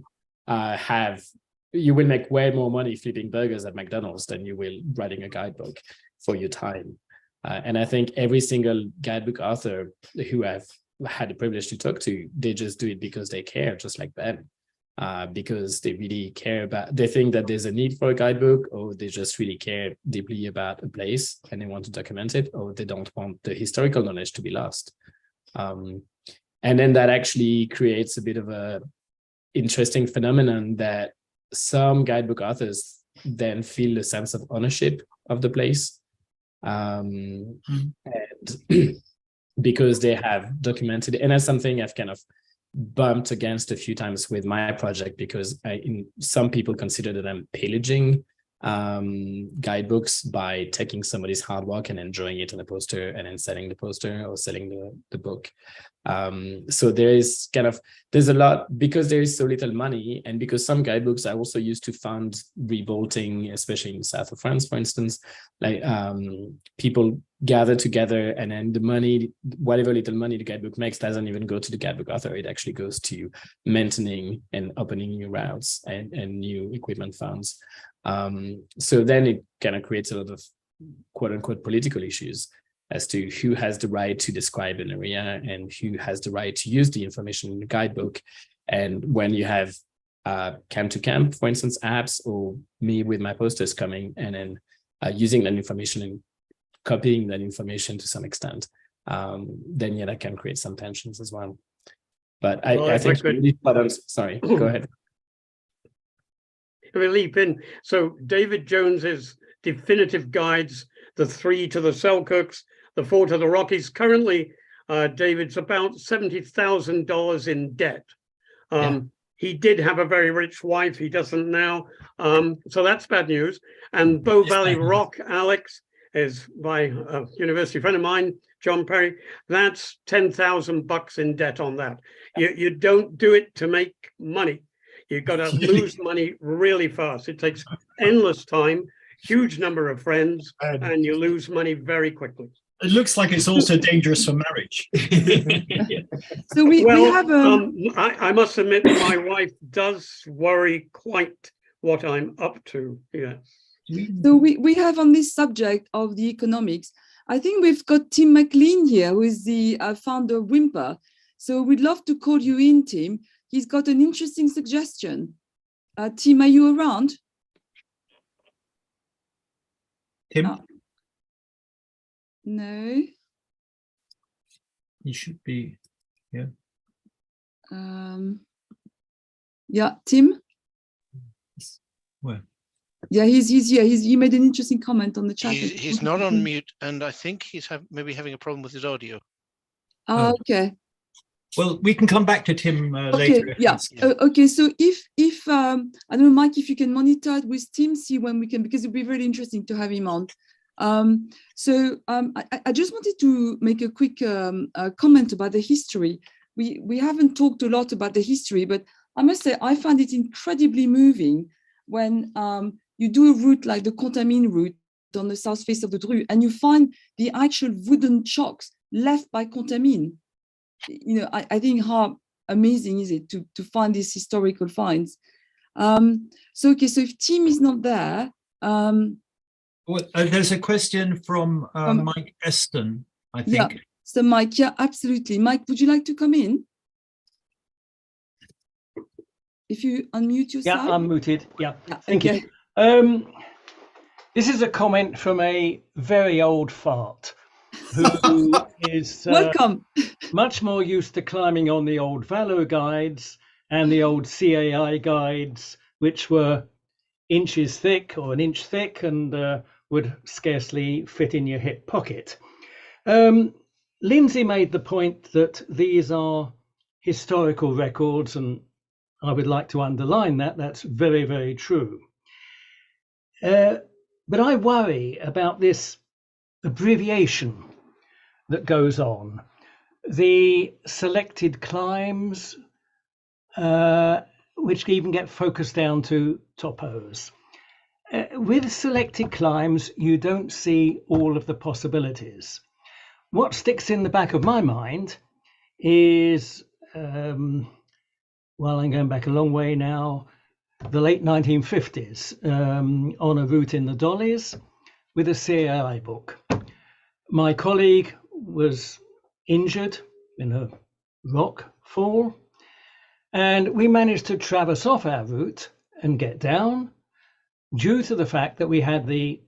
make way more money flipping burgers at McDonald's than you will writing a guidebook for your time. And I think every single guidebook author who I've had the privilege to talk to, they just do it because they care, just like Ben. because they really care about, they think that there's a need for a guidebook, or they just really care deeply about a place and they want to document it, or they don't want the historical knowledge to be lost. And then that actually creates a bit of a interesting phenomenon that some guidebook authors then feel a sense of ownership of the place. And because they have documented, and that's something I've kind of bumped against a few times with my project, because some people consider that I'm pillaging guidebooks by taking somebody's hard work and then drawing it on a poster and then selling the poster or selling the book. So there's a lot, because there is so little money, and because some guidebooks are also used to fund revolting, especially in the south of France, for instance, like people gather together, and then the money, whatever little money the guidebook makes, doesn't even go to the guidebook author. It actually goes to maintaining and opening new routes and new equipment funds. So then it kind of creates a lot of quote unquote political issues as to who has the right to describe an area and who has the right to use the information in the guidebook. And when you have camp to camp, for instance, apps, or me with my posters coming and then using that information and copying that information to some extent, then yeah, that can create some tensions as well. But I think sorry, go ahead. We leap in. So David Jones's definitive guides, the 3 to the Selkirks, the 4 to the Rockies. Currently, David's about $70,000 in debt. He did have a very rich wife. He doesn't now. So that's bad news. And Bow Valley Rock, Alex, is by a university friend of mine, John Perry. That's $10,000 in debt on that. You don't do it to make money. You've got to lose money really fast. It takes endless time, huge number of friends, and you lose money very quickly. It looks like it's also dangerous for marriage. So we have I must admit, my wife does worry quite what I'm up to. Yeah. So we have on this subject of the economics, I think we've got Tim McLean here, who is the founder of Whimper. So we'd love to call you in, Tim. He's got an interesting suggestion. Tim, are you around? Tim? No. You should be, yeah. Yeah, Tim? Where? Yeah, he's here. He made an interesting comment on the chat. He's not on mute, and I think he's maybe having a problem with his audio. Okay. Well, we can come back to Tim later. Yeah. Okay. So if I don't know, Mike, if you can monitor it with Tim, see when we can, because it'd be really interesting to have him on. I just wanted to make a quick comment about the history. We haven't talked a lot about the history, but I must say I find it incredibly moving when you do a route like the Contamine route on the south face of the Dru, and you find the actual wooden chocks left by Contamine. You know, I think how amazing is it to find these historical finds. So if Tim is not there, there's a question from Mike Eston, I think. Yeah. So Mike, yeah, absolutely. Mike, would you like to come in? If you unmute yourself. Yeah, I'm muted. Yeah, thank okay. you. This is a comment from a very old fart who is welcome. Much more used to climbing on the old Valo guides and the old CAI guides, which were inches thick or an inch thick and would scarcely fit in your hip pocket. Lindsay made the point that these are historical records, and I would like to underline that. That's very, very true. But I worry about this abbreviation that goes on. The selected climbs, which even get focused down to topos. With selected climbs, you don't see all of the possibilities. What sticks in the back of my mind is, well, I'm going back a long way now, the late 1950s, on a route in the Dollies with a CAI book. My colleague was injured in a rock fall, And we managed to traverse off our route and get down due to the fact that we had the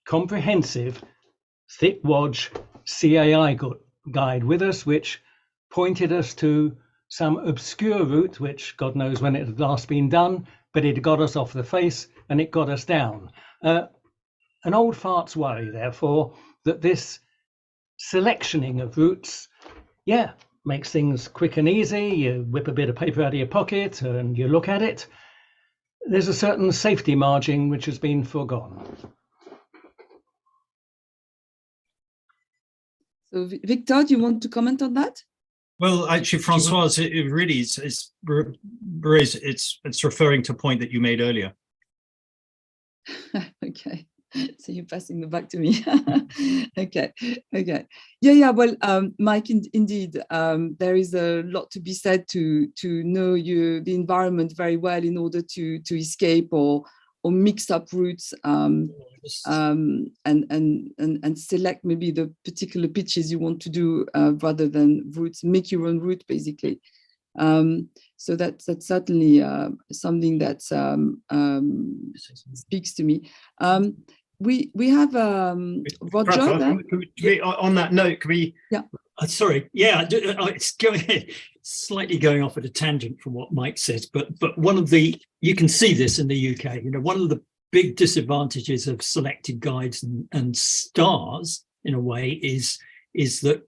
comprehensive thick wadge CAI guide with us, which pointed us to some obscure route, which God knows when it had last been done, but it got us off the face and it got us down. An old fart's worry, therefore, that this selectioning of routes, makes things quick and easy. You whip a bit of paper out of your pocket and you look at it. There's a certain safety margin which has been foregone. So Victor, do you want to comment on that? Well, actually, Francois, it really is, it's referring to a point that you made earlier. Okay, so you're passing it back to me. Okay. Yeah. Well, Mike, indeed, there is a lot to be said to know the environment very well in order to escape or mix up routes and select maybe the particular pitches you want to do rather than routes. Make your own route, basically. So that's certainly something that speaks to me. We have Roger there. On that note, can we? Yeah. Sorry. Yeah, it's going slightly going off at a tangent from what Mike says, but one of the, you can see this in the UK. One of the big disadvantages of selected guides and stars, in a way, is that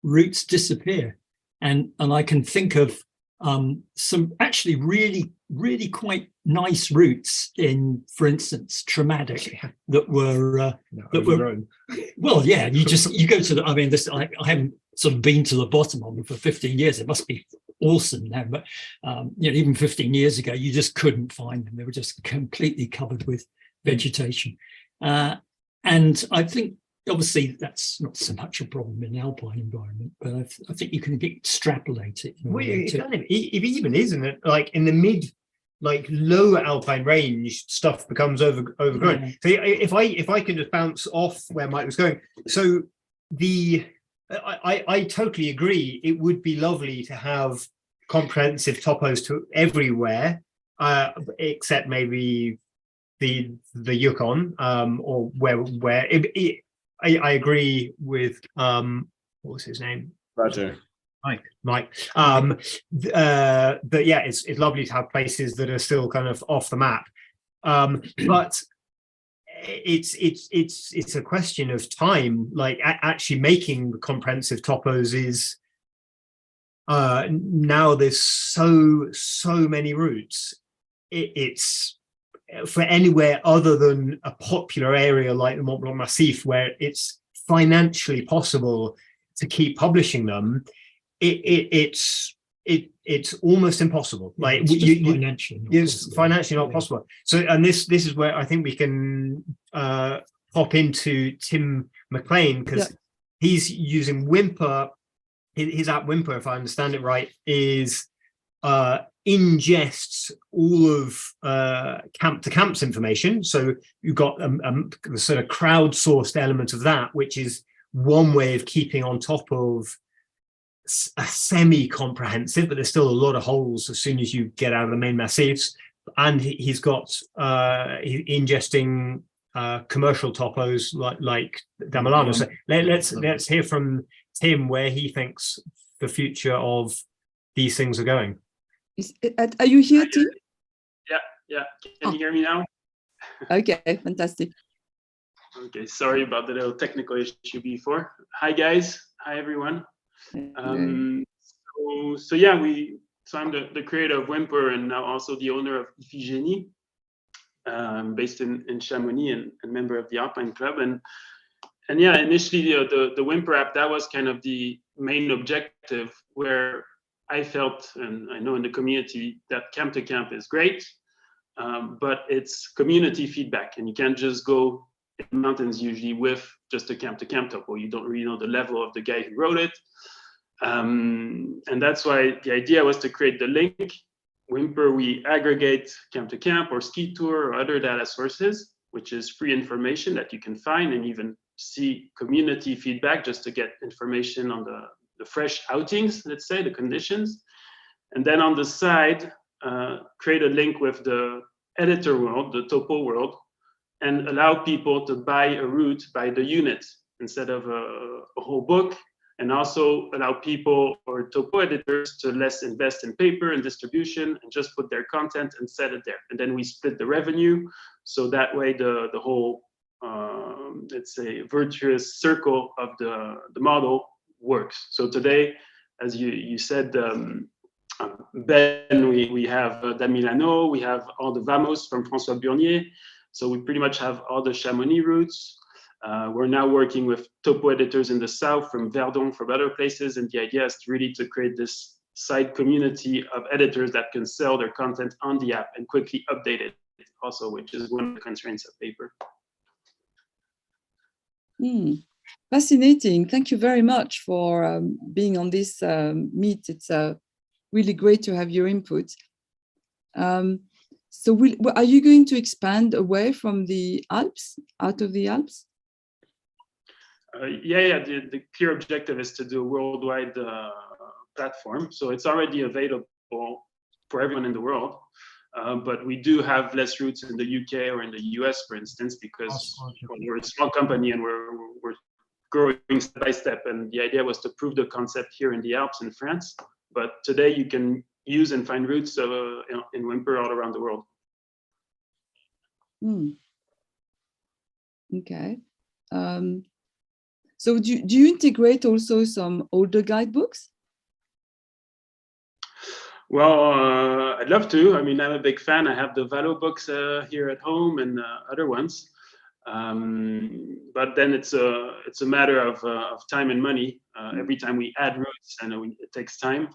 routes disappear, and I can think of some actually really quite nice routes in, for instance, Traumatic that were well, yeah. You go to the. I mean, this I haven't sort of been to the bottom of them for 15 years. It must be awesome now, but even 15 years ago, you just couldn't find them. They were just completely covered with vegetation, and I think. Obviously, that's not so much a problem in an alpine environment, but I think you can extrapolate it. Well, it even isn't it? Like in the lower alpine range, stuff becomes overgrown. Yeah. So if I can just bounce off where Mike was going, so I totally agree. It would be lovely to have comprehensive topos to everywhere, except maybe the Yukon, or where I agree with what was his name? Roger. Mike. But yeah, it's lovely to have places that are still kind of off the map. But it's a question of time. Like actually making the comprehensive topos is now there's so many routes. It's for anywhere other than a popular area like the Mont Blanc Massif, where it's financially possible to keep publishing them, it's almost impossible. Like it's financially not possible. So, and this is where I think we can pop into Tim McLean, because he's using Whimper. His app Whimper, if I understand it right, is ingests all of camp to camps information. So you've got the sort of crowdsourced element of that, which is one way of keeping on top of a semi-comprehensive, but there's still a lot of holes as soon as you get out of the main massifs. And he's got ingesting commercial topos like Damilano. So let's hear from Tim where he thinks the future of these things are going. Are you here, Tim? Yeah. Can you hear me now? Okay, fantastic. Okay, sorry about the little technical issue before. Hi guys, hi everyone. So I'm the creator of Whimper and now also the owner of Iphigénie, based in Chamonix and member of the Alpine Club. And yeah, initially the Whimper app, that was kind of the main objective, where I felt, and I know in the community, that camp to camp is great, but it's community feedback, and you can't just go in the mountains usually with just a camp to camp topo. You don't really know the level of the guy who wrote it. And that's why the idea was to create the link. Whimper, we aggregate camp to camp or ski tour or other data sources, which is free information that you can find and even see community feedback just to get information on the fresh outings, let's say, the conditions. And then on the side, create a link with the editor world, the topo world, and allow people to buy a route by the unit instead of a whole book, and also allow people or topo editors to less invest in paper and distribution and just put their content and set it there. And then we split the revenue. So that way the whole, let's say, virtuous circle of the model works. So today, as you said, Ben, we have Da Milano, we have all the Vamos from François Burnier. So we pretty much have all the Chamonix routes. We're now working with topo editors in the south, from Verdon, from other places. And the idea is really to create this side community of editors that can sell their content on the app and quickly update it also, which is one of the constraints of paper. Fascinating. Thank you very much for being on this meet. It's really great to have your input. So are you going to expand away from the Alps, out of the Alps? Yeah. The clear objective is to do a worldwide platform. So it's already available for everyone in the world. But we do have less routes in the UK or in the US, for instance, because we're a small company and we're growing step by step. And the idea was to prove the concept here in the Alps in France. But today you can use and find routes in Wimper all around the world. Okay. So do you integrate also some older guidebooks? Well, I'd love to. I mean, I'm a big fan. I have the Valo books here at home and other ones. But then it's a matter of time and money. Every time we add routes, I know it takes time.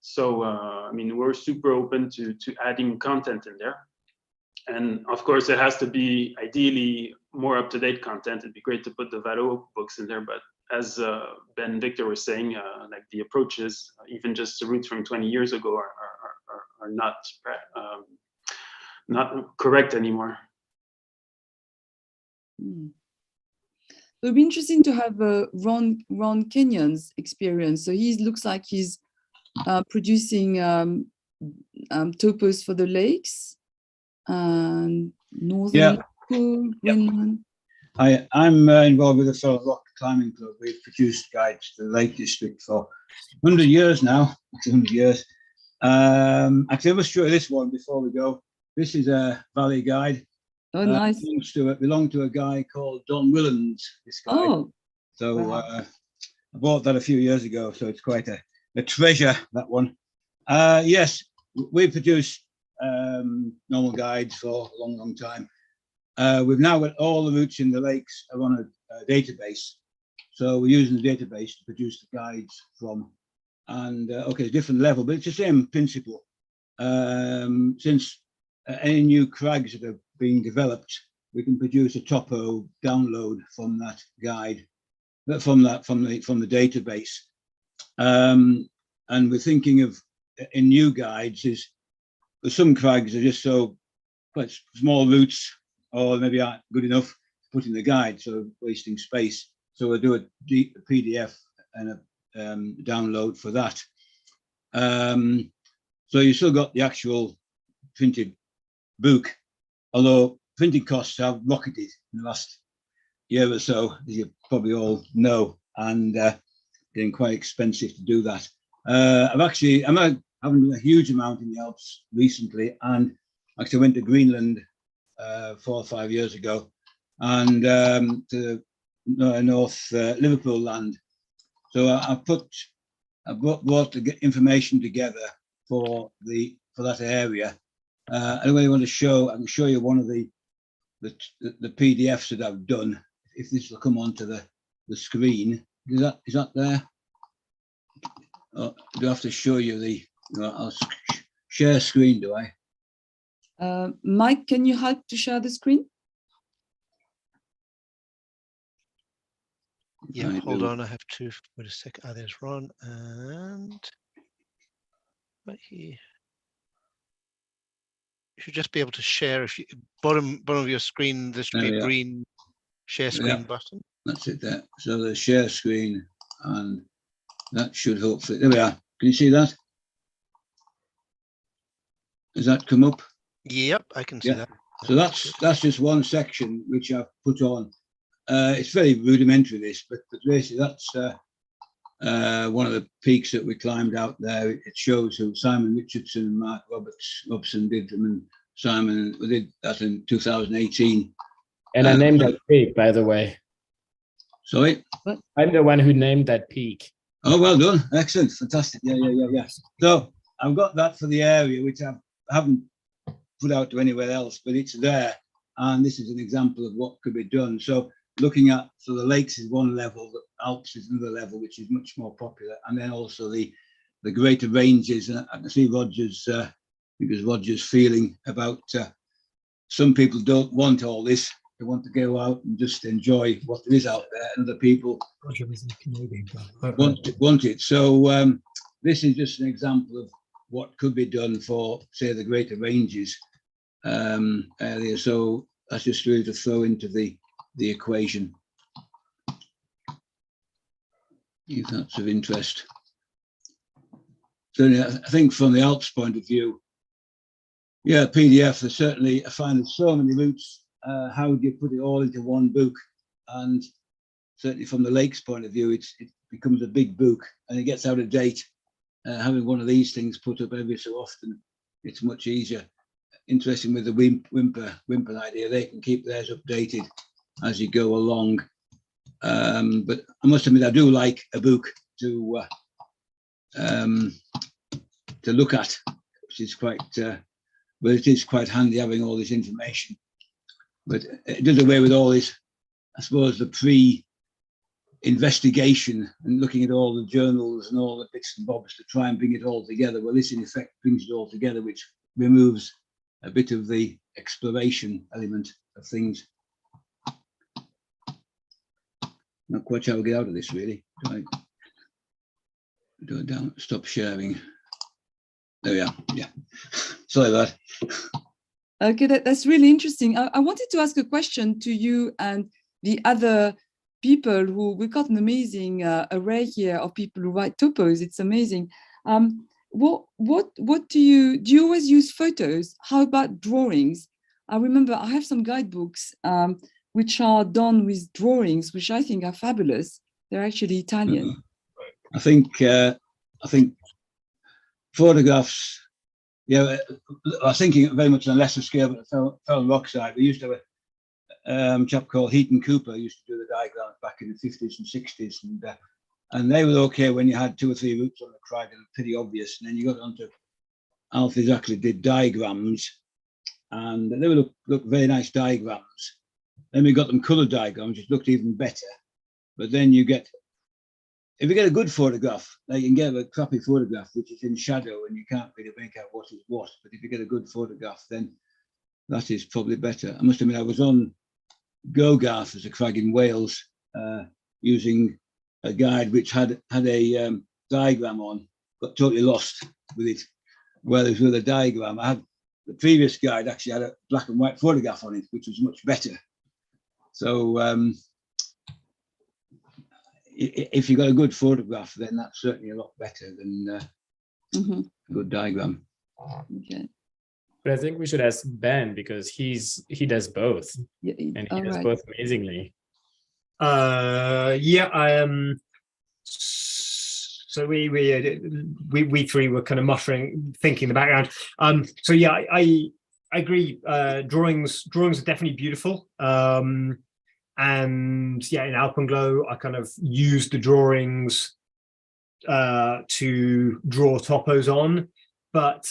So I mean, we're super open to adding content in there. And of course, it has to be ideally more up-to-date content. It'd be great to put the Valo books in there, but as Ben and Victor were saying, like the approaches, even just the routes from 20 years ago are not correct anymore. It would be interesting to have Ron Kenyon's experience. So he looks like he's producing topos for the lakes and northern Greenland. I'm involved with the Solid Rock Climbing Club. We've produced guides to the Lake District for 100 years now. 100 years. Actually, I must show you this one before we go. This is a valley guide. Oh, nice. It belonged to a guy called Don Willans. This guy. Oh, so wow. I bought that a few years ago. So it's quite a treasure, that one. Yes, we produce normal guides for a long, long time. We've now got all the routes in the lakes are on a database. So we're using the database to produce the guides from. And okay, it's a different level, but it's the same principle. Since any new crags that are being developed, we can produce a topo download from that guide, from the database. And we're thinking of in new guides is some crags are just so quite small routes, or maybe aren't good enough to put in the guide, so wasting space. So we'll do a PDF and a download for that. So you still got the actual printed book, although printing costs have rocketed in the last year or so, as you probably all know, and getting quite expensive to do that. I haven't done a huge amount in the Alps recently, and actually went to Greenland 4 or 5 years ago, and to North Liverpool land. So I brought the information together for that area. Anyway, I can show you one of the PDFs that I've done. If this will come onto the screen, is that there? Oh, do I have to show you I'll share screen, do I? Mike, can you help to share the screen? Yeah, hold on. I have to wait a second. There's Ron and right here. You should just be able to share. If you bottom of your screen, there should be a green share screen button. That's it there. So the share screen, and that should hopefully. There we are. Can you see that? Does that come up? Yep, I can see Yeah. that. So that's just one section which I've put on. It's very rudimentary, this, but basically that's one of the peaks that we climbed out there. It shows who Simon Richardson and Mark Robson did them, and Simon did that in 2018. And I named that peak, by the way. Sorry? I'm the one who named that peak. Oh, well done. Excellent. Fantastic. Yeah. So I've got that for the area, which I haven't put out to anywhere else, but it's there. And this is an example of what could be done. So looking at, so the lakes is one level, the Alps is another level, which is much more popular. And then also the greater ranges. I can see Roger's, because Roger's feeling about some people don't want all this. They want to go out and just enjoy what there is out there, and other people want it. So this is just an example of what could be done for, say, the greater ranges area. So that's just really to throw into the equation, if that's of interest. So I think from the Alps point of view, yeah, PDF, there's certainly, I find there's so many routes. How do you put it all into one book? And certainly from the lakes point of view, it becomes a big book and it gets out of date. Having one of these things put up every so often, it's much easier. Interesting with the Whymper idea, they can keep theirs updated as you go along. But I must admit, I do like a book to look at, which is quite, but it is quite handy having all this information. But it does away with all this, I suppose, the pre-investigation and looking at all the journals and all the bits and bobs to try and bring it all together. Well, this in effect brings it all together, which removes a bit of the exploration element of things. Not quite sure how to get out of this, really. Do it down, stop sharing. There we are, yeah. Sorry about that. Okay, that's really interesting. I wanted to ask a question to you and the other people who, we got an amazing array here of people who write topos. It's amazing. What do you always use photos? How about drawings? I remember I have some guidebooks which are done with drawings, which I think are fabulous. They're actually Italian. I think photographs. Yeah, I was thinking very much on a lesser scale, but the Fell Rock side. We used to have a chap called Heaton Cooper used to do the diagrams back in the 50s and 60s, and they were okay when you had 2 or 3 routes on the crag and pretty obvious. And then you got onto Alfie actually did diagrams, and they would look very nice diagrams. Then we got them colour diagrams, which looked even better. But then you get, if you get a good photograph, like you can get a crappy photograph which is in shadow and you can't really make out what is what. But if you get a good photograph, then that is probably better. I must admit, I was on Gogarth as a crag in Wales using a guide which had a diagram on, got totally lost with it. Whereas with a diagram, I had the previous guide actually had a black and white photograph on it, which was much better. So if you got a good photograph, then that's certainly a lot better than a good diagram. Okay. But I think we should ask Ben because he does both, Yeah, and he does right. both amazingly. Yeah, I am. So we three were kind of muttering, thinking in the background. So yeah, I agree. Drawings are definitely beautiful. And yeah, in Alpenglow, I kind of used the drawings to draw topos on, but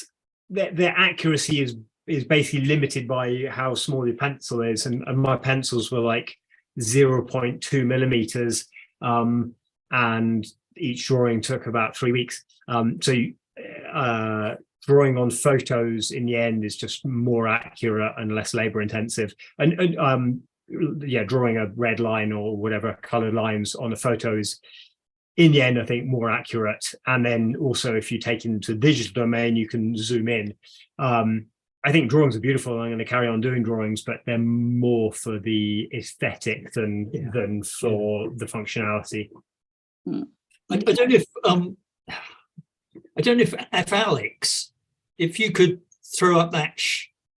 their accuracy is basically limited by how small your pencil is, and my pencils were like 0.2 millimeters, and each drawing took about 3 weeks. So drawing on photos in the end is just more accurate and less labor intensive. And yeah, drawing a red line or whatever colored lines on a photo is, in the end, I think, more accurate. And then also, if you take into the digital domain, you can zoom in. I think drawings are beautiful. I'm going to carry on doing drawings, but they're more for the aesthetic than for the functionality. I don't know if Alex, if you could throw up that,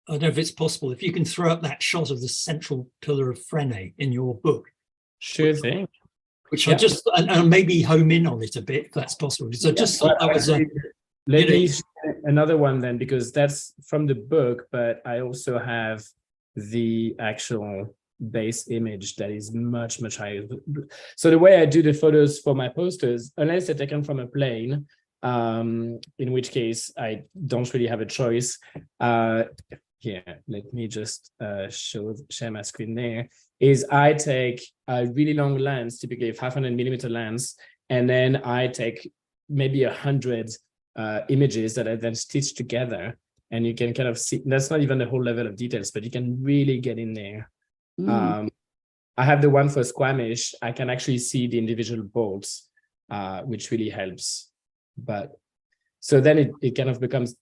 I don't know if it's possible, if you can throw up that shot of the central pillar of Fresnay in your book. Sure thing. Which Yeah. I just, and maybe home in on it a bit, if that's possible. Because I just thought that was a... Let me share another one then, because that's from the book, but I also have the actual base image that is much, much higher. So the way I do the photos for my posters, unless they're taken from a plane, in which case I don't really have a choice. Here, let me just share my screen there, is I take a really long lens, typically a 500mm lens, and then I take maybe 100 images that I then stitch together, and you can kind of see, that's not even the whole level of details, but you can really get in there. I have the one for Squamish. I can actually see the individual bolts, which really helps. But so then it kind of becomes,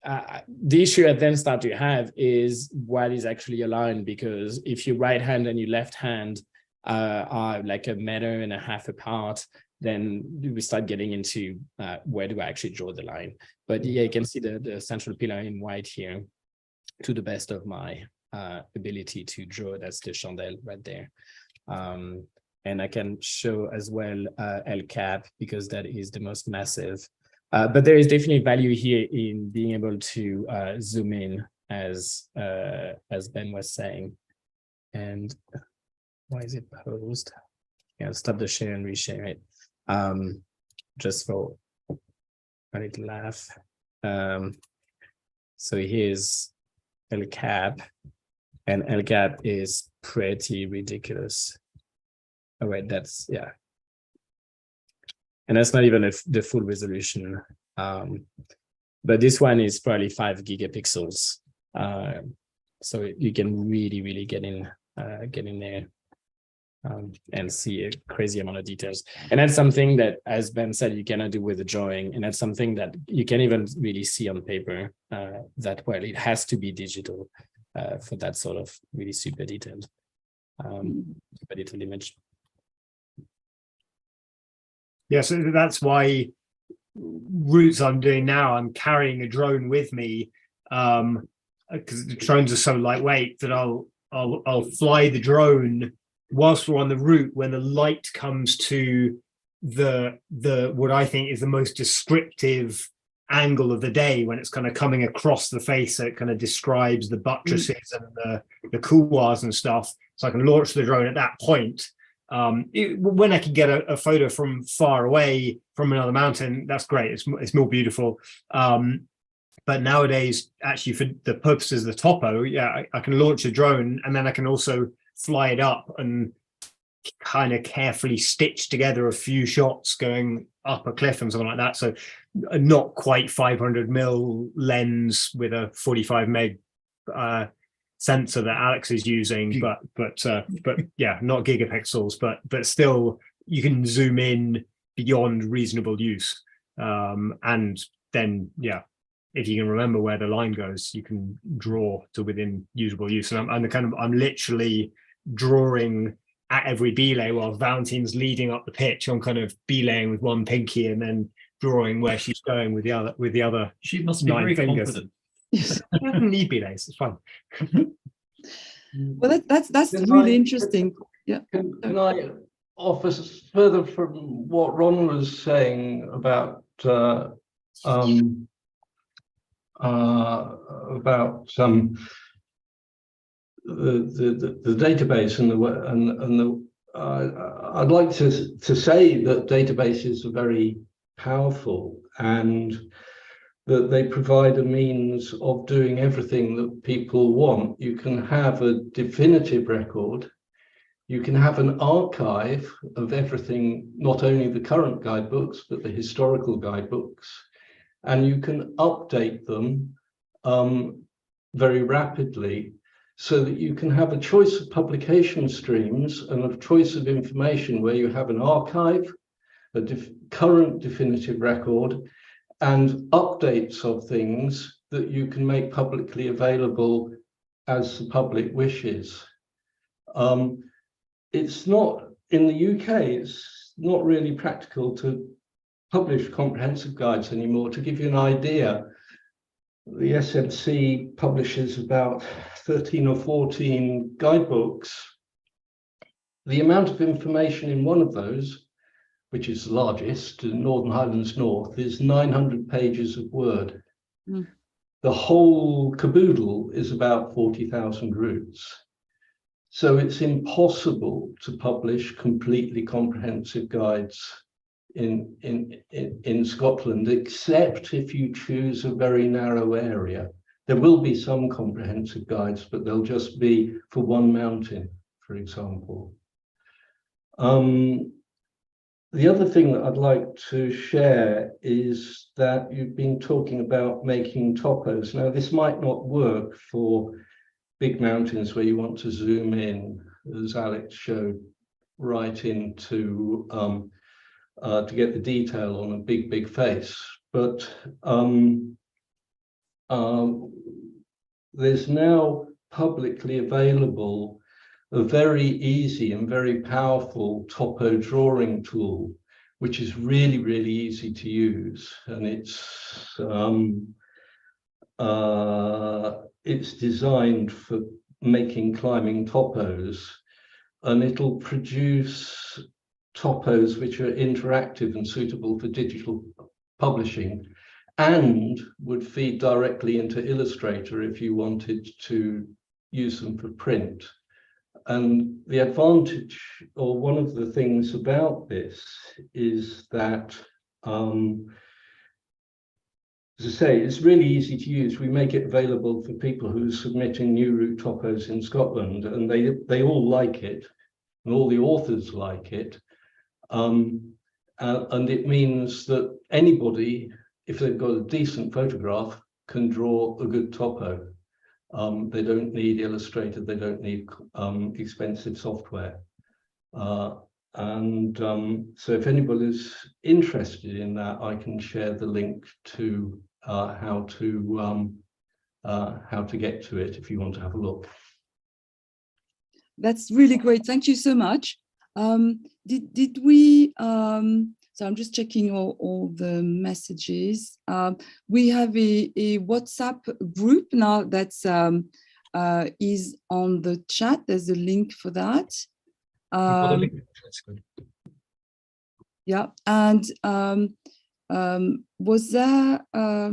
the issue I then start to have is what is actually aligned, because if your right hand and your left hand are like 1.5 meters apart, then we start getting into where do I actually draw the line. But yeah, you can see the central pillar in white here to the best of my ability to draw. That's the chandelle right there. And I can show as well El Cap, because that is the most massive. But there is definitely value here in being able to zoom in, as Ben was saying. And why is it posed? Yeah, stop the share and reshare it. Just for a little laugh. So here's El Cap, and El Cap is pretty ridiculous. Oh wait, that's, yeah. And that's not even the full resolution. But this one is probably 5 gigapixels. So you can really, really get in there and see a crazy amount of details. And that's something that, as Ben said, you cannot do with a drawing. And that's something that you can't even really see on paper that well. It has to be digital for that sort of really super detailed image. Yeah, so that's why routes I'm doing now, I'm carrying a drone with me, because the drones are so lightweight that I'll fly the drone whilst we're on the route. When the light comes to the what I think is the most descriptive angle of the day, when it's kind of coming across the face, so it kind of describes the buttresses and the couloirs and stuff. So I can launch the drone at that point. When I can get a photo from far away from another mountain, that's great. It's more beautiful. But nowadays, actually, for the purposes of the topo, yeah, I can launch a drone, and then I can also fly it up and kind of carefully stitch together a few shots going up a cliff and something like that. So not quite 500mm lens with a 45 meg sensor that Alex is using, but yeah, not gigapixels, but still you can zoom in beyond reasonable use. And then, yeah, if you can remember where the line goes, you can draw to within usable use. And I'm literally drawing at every belay while Valentine's leading up the pitch. I'm kind of belaying with one pinky and then drawing where she's going with the other. She must be very confident. She doesn't need belays. It's fine. Well, that's really interesting. Yeah. Can I offer further from what Ron was saying about the database and the I'd like to say that databases are very powerful, and that they provide a means of doing everything that people want. You can have a definitive record, you can have an archive of everything, not only the current guidebooks, but the historical guidebooks, and you can update them very rapidly, so that you can have a choice of publication streams and a choice of information where you have an archive, a current definitive record, and updates of things that you can make publicly available as the public wishes. It's not, in the UK, it's not really practical to publish comprehensive guides anymore. To give you an idea, the SMC publishes about 13 or 14 guidebooks. The amount of information in one of those, which is the largest, in Northern Highlands North, is 900 pages of Word. Mm. The whole caboodle is about 40,000 routes. So it's impossible to publish completely comprehensive guides in Scotland, except if you choose a very narrow area. There will be some comprehensive guides, but they'll just be for one mountain, for example. The other thing that I'd like to share is that you've been talking about making topos. Now, this might not work for big mountains where you want to zoom in, as Alex showed, right into to get the detail on a big face. But there's now publicly available a very easy and very powerful topo drawing tool, which is really, really easy to use. And it's designed for making climbing topos, and it'll produce topos which are interactive and suitable for digital publishing, and would feed directly into Illustrator if you wanted to use them for print. And the advantage, or one of the things about this, is that, as I say, it's really easy to use. We make it available for people who are submitting new route topos in Scotland, and they all like it, and all the authors like it. And it means that anybody, if they've got a decent photograph, can draw a good topo. They don't need Illustrator, they don't need expensive software. So if anybody's interested in that, I can share the link to how to get to it if you want to have a look. That's really great. Thank you so much. Did we, so I'm just checking all the messages. We have a WhatsApp group now that's is on the chat. There's a link for that. That's good. Yeah, and was there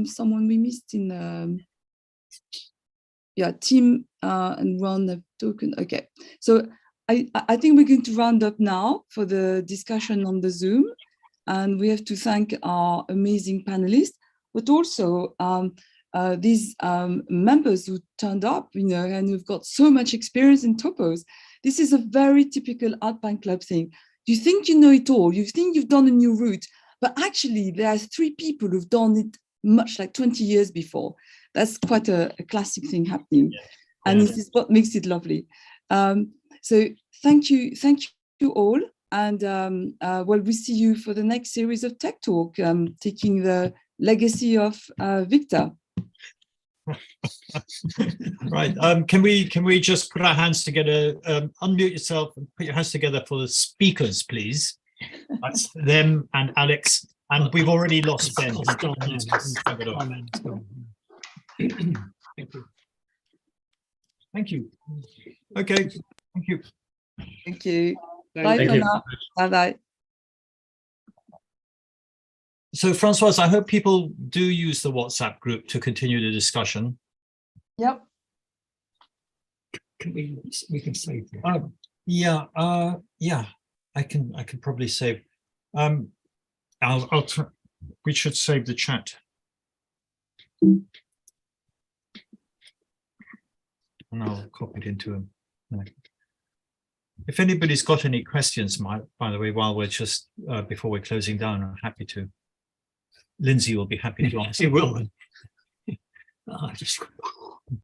someone we missed in? Yeah, Tim and Ron have spoken. Okay, so I think we're going to round up now for the discussion on the Zoom, and we have to thank our amazing panelists, but also these members who turned up, and who've got so much experience in topos. This is a very typical Alpine Club thing. You think you know it all, you think you've done a new route, but actually there are 3 people who've done it much like 20 years before. That's quite a classic thing happening. Yeah. And this is what makes it lovely. So thank you all. And well, we'll see you for the next series of Tech Talk, taking the legacy of Victor. Right. Can we just put our hands together, unmute yourself and put your hands together for the speakers, please? That's them and Alex. And we've already lost Ben. Thank you. Okay. Thank you. Thank you. Bye for now. Bye-bye. So, Francoise, I hope people do use the WhatsApp group to continue the discussion. Yep. We can save it. Yeah. I can probably save. I'll try. We should save the chat. And I'll copy it into a. If anybody's got any questions, by the way, while we're just before we're closing down, I'm happy to. Lindsay will be happy to answer. He will.